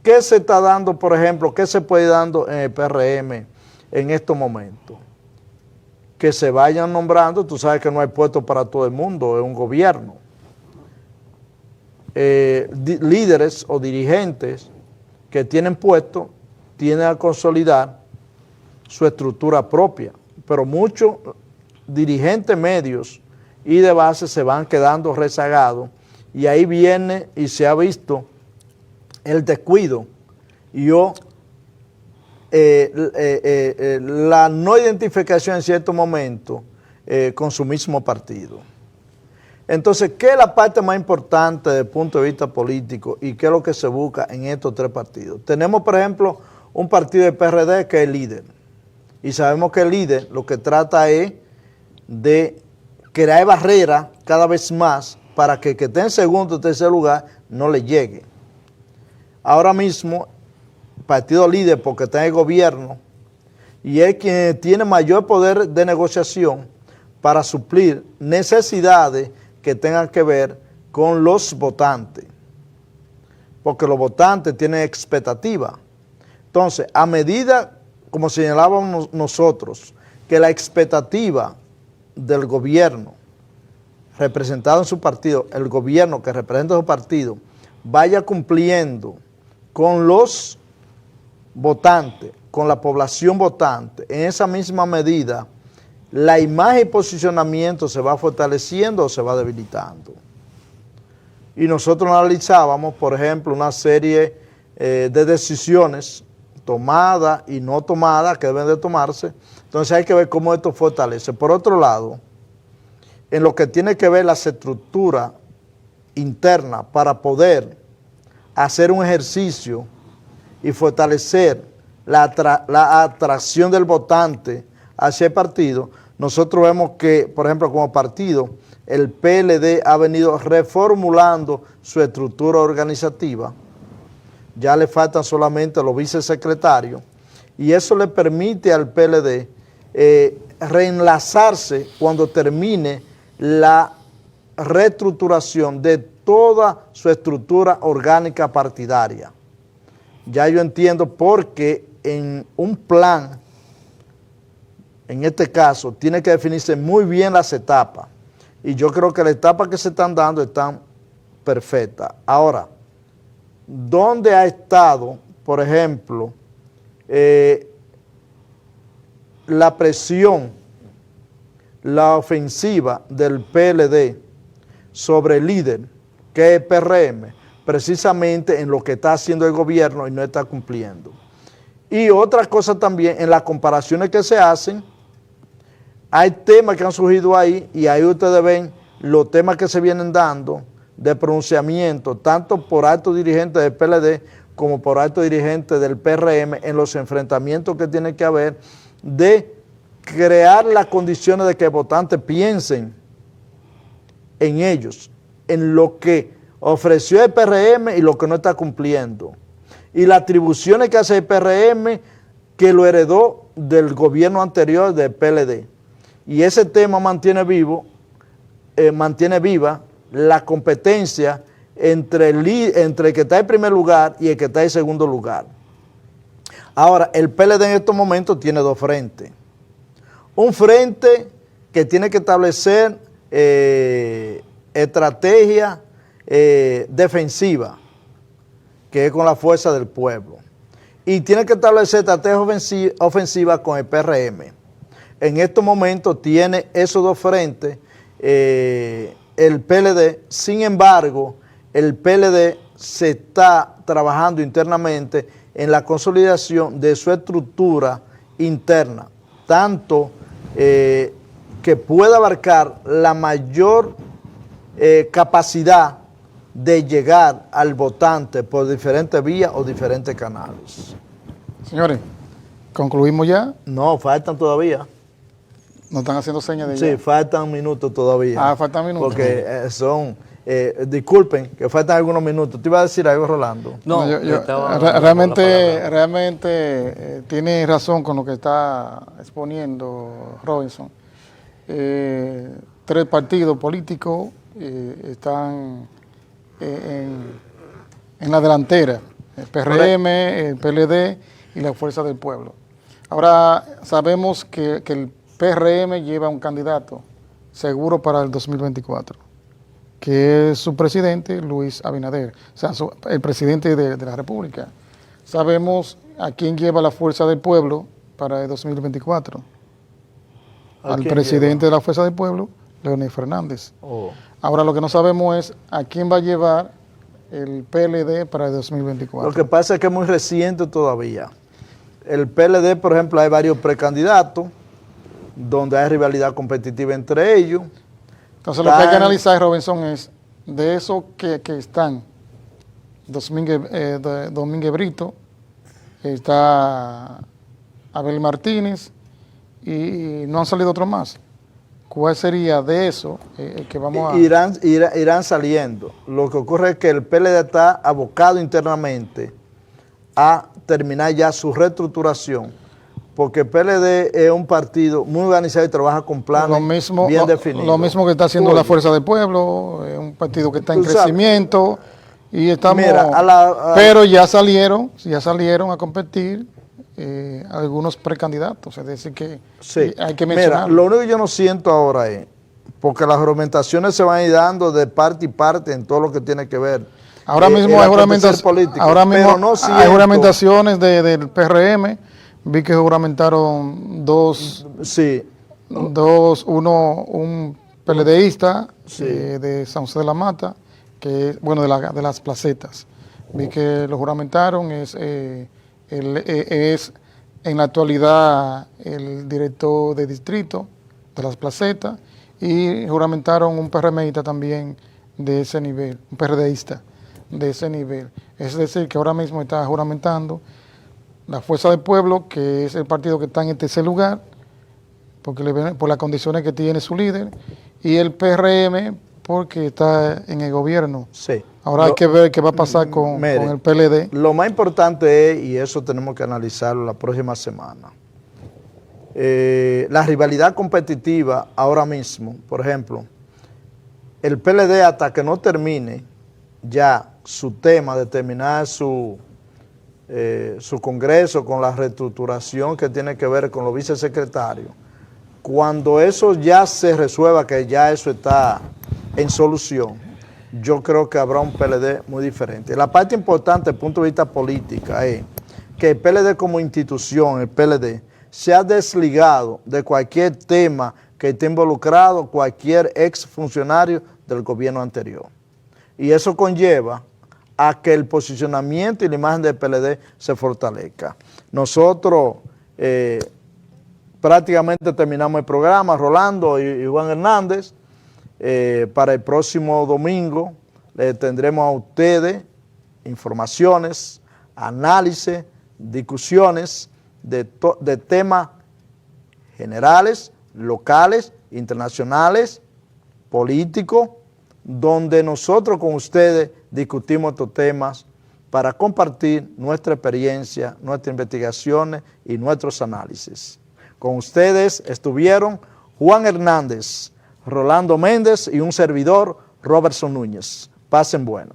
¿Qué se está dando, por ejemplo, qué se puede dando en el PRM en estos momentos? Que se vayan nombrando, tú sabes que no hay puestos para todo el mundo, es un gobierno. Líderes o dirigentes que tienen puestos tienen a consolidar su estructura propia, pero muchos dirigentes medios y de base se van quedando rezagados y ahí viene y se ha visto el descuido y la no identificación en cierto momento con su mismo partido. Entonces, ¿qué es la parte más importante desde el punto de vista político y qué es lo que se busca en estos tres partidos? Tenemos, por ejemplo, un partido de PRD que es el líder. Y sabemos que el líder lo que trata es de crear barreras cada vez más para que el que esté en segundo o tercer lugar no le llegue. Ahora mismo, partido líder porque está en el gobierno y es quien tiene mayor poder de negociación para suplir necesidades que tengan que ver con los votantes, porque los votantes tienen expectativa. Entonces, a medida, como señalábamos nosotros, que la expectativa del gobierno representado en su partido, el gobierno que representa su partido, vaya cumpliendo con los votantes, con la población votante, en esa misma medida, la imagen y posicionamiento se va fortaleciendo o se va debilitando. Y nosotros analizábamos, por ejemplo, una serie de decisiones tomadas y no tomadas que deben de tomarse. Entonces hay que ver cómo esto fortalece. Por otro lado, en lo que tiene que ver las estructuras internas para poder hacer un ejercicio y fortalecer la atracción del votante hacia el partido, nosotros vemos que, por ejemplo, como partido, el PLD ha venido reformulando su estructura organizativa. Ya le faltan solamente los vicesecretarios y eso le permite al PLD reenlazarse cuando termine la reestructuración de toda su estructura orgánica partidaria. Ya yo entiendo por qué en un plan, en este caso, tiene que definirse muy bien las etapas. Y yo creo que las etapas que se están dando están perfectas. Ahora, ¿dónde ha estado, por ejemplo, la presión, la ofensiva del PLD sobre el líder, que es el PRM, precisamente en lo que está haciendo el gobierno y no está cumpliendo? Y otra cosa también, en las comparaciones que se hacen, hay temas que han surgido ahí y ahí ustedes ven los temas que se vienen dando de pronunciamiento, tanto por altos dirigentes del PLD como por altos dirigentes del PRM en los enfrentamientos que tiene que haber de crear las condiciones de que votantes piensen en ellos, en lo que ofreció el PRM y lo que no está cumpliendo. Y las atribuciones que hace el PRM que lo heredó del gobierno anterior del PLD. Y ese tema mantiene viva la competencia entre el que está en primer lugar y el que está en segundo lugar. Ahora, el PLD en estos momentos tiene dos frentes. Un frente que tiene que establecer estrategia defensiva, que es con la fuerza del pueblo. Y tiene que establecer estrategia ofensiva con el PRM. En estos momentos tiene esos dos frentes el PLD. Sin embargo, el PLD se está trabajando internamente en la consolidación de su estructura interna, tanto que pueda abarcar la mayor capacidad de llegar al votante por diferentes vías o diferentes canales. Señores, ¿concluimos ya? No, faltan todavía. ¿Nos están haciendo señas de Sí, ya? faltan minutos todavía. Ah, faltan minutos. Porque disculpen, que faltan algunos minutos. ¿Te iba a decir algo, Rolando? No, realmente tiene razón con lo que está exponiendo Robinson. 3 partidos políticos están en la delantera, el PRM, el PLD y la Fuerza del Pueblo. Ahora sabemos que el PRM lleva un candidato seguro para el 2024, que es su presidente, Luis Abinader, o sea, el presidente de la República. Sabemos a quién lleva la Fuerza del Pueblo para el 2024. Al presidente de la Fuerza del Pueblo, Leonel Fernández. Oh. Ahora lo que no sabemos es a quién va a llevar el PLD para el 2024. Lo que pasa es que es muy reciente todavía. El PLD, por ejemplo, hay varios precandidatos donde hay rivalidad competitiva entre ellos. Entonces lo que hay que analizar, Robinson, es de esos que están, Domínguez Brito, está Abel Martínez y no han salido otros más. ¿Cuál sería de eso que vamos a...? Irán saliendo. Lo que ocurre es que el PLD está abocado internamente a terminar ya su reestructuración, porque el PLD es un partido muy organizado y trabaja con planes bien definidos. Lo mismo que está haciendo la Fuerza del Pueblo, es un partido que está en crecimiento y estamos... pero ya salieron a competir algunos precandidatos, es decir que hay que mencionar. Lo único que yo no siento ahora es, porque las argumentaciones se van a ir dando de parte y parte en todo lo que tiene que ver. Ahora mismo hay juramentaciones del PRM. Vi que juramentaron un PLDista de San José de la Mata, que bueno, de las Placetas. Vi que lo juramentaron, es en la actualidad el director de distrito de las Placetas, y juramentaron un PRMista también de ese nivel, un PRDista de ese nivel. Es decir, que ahora mismo está juramentando la Fuerza del Pueblo, que es el partido que está en el tercer lugar, por las condiciones que tiene su líder, y el PRM, porque está en el gobierno. Sí. Ahora hay que ver qué va a pasar con el PLD. Lo más importante es, y eso tenemos que analizarlo la próxima semana, la rivalidad competitiva ahora mismo. Por ejemplo, el PLD, hasta que no termine ya su tema de terminar su congreso con la reestructuración que tiene que ver con los vicesecretarios, cuando eso ya se resuelva, que ya eso está en solución, yo creo que habrá un PLD muy diferente. La parte importante desde el punto de vista político es que el PLD como institución, el PLD, se ha desligado de cualquier tema que esté involucrado cualquier exfuncionario del gobierno anterior. Y eso conlleva a que el posicionamiento y la imagen del PLD se fortalezca. Nosotros prácticamente terminamos el programa, Rolando y Juan Hernández. Para el próximo domingo tendremos a ustedes informaciones, análisis, discusiones de temas generales, locales, internacionales, políticos, donde nosotros con ustedes discutimos estos temas para compartir nuestra experiencia, nuestras investigaciones y nuestros análisis. Con ustedes estuvieron Juan Hernández, Rolando Méndez y un servidor, Robertson Núñez. Pasen bueno.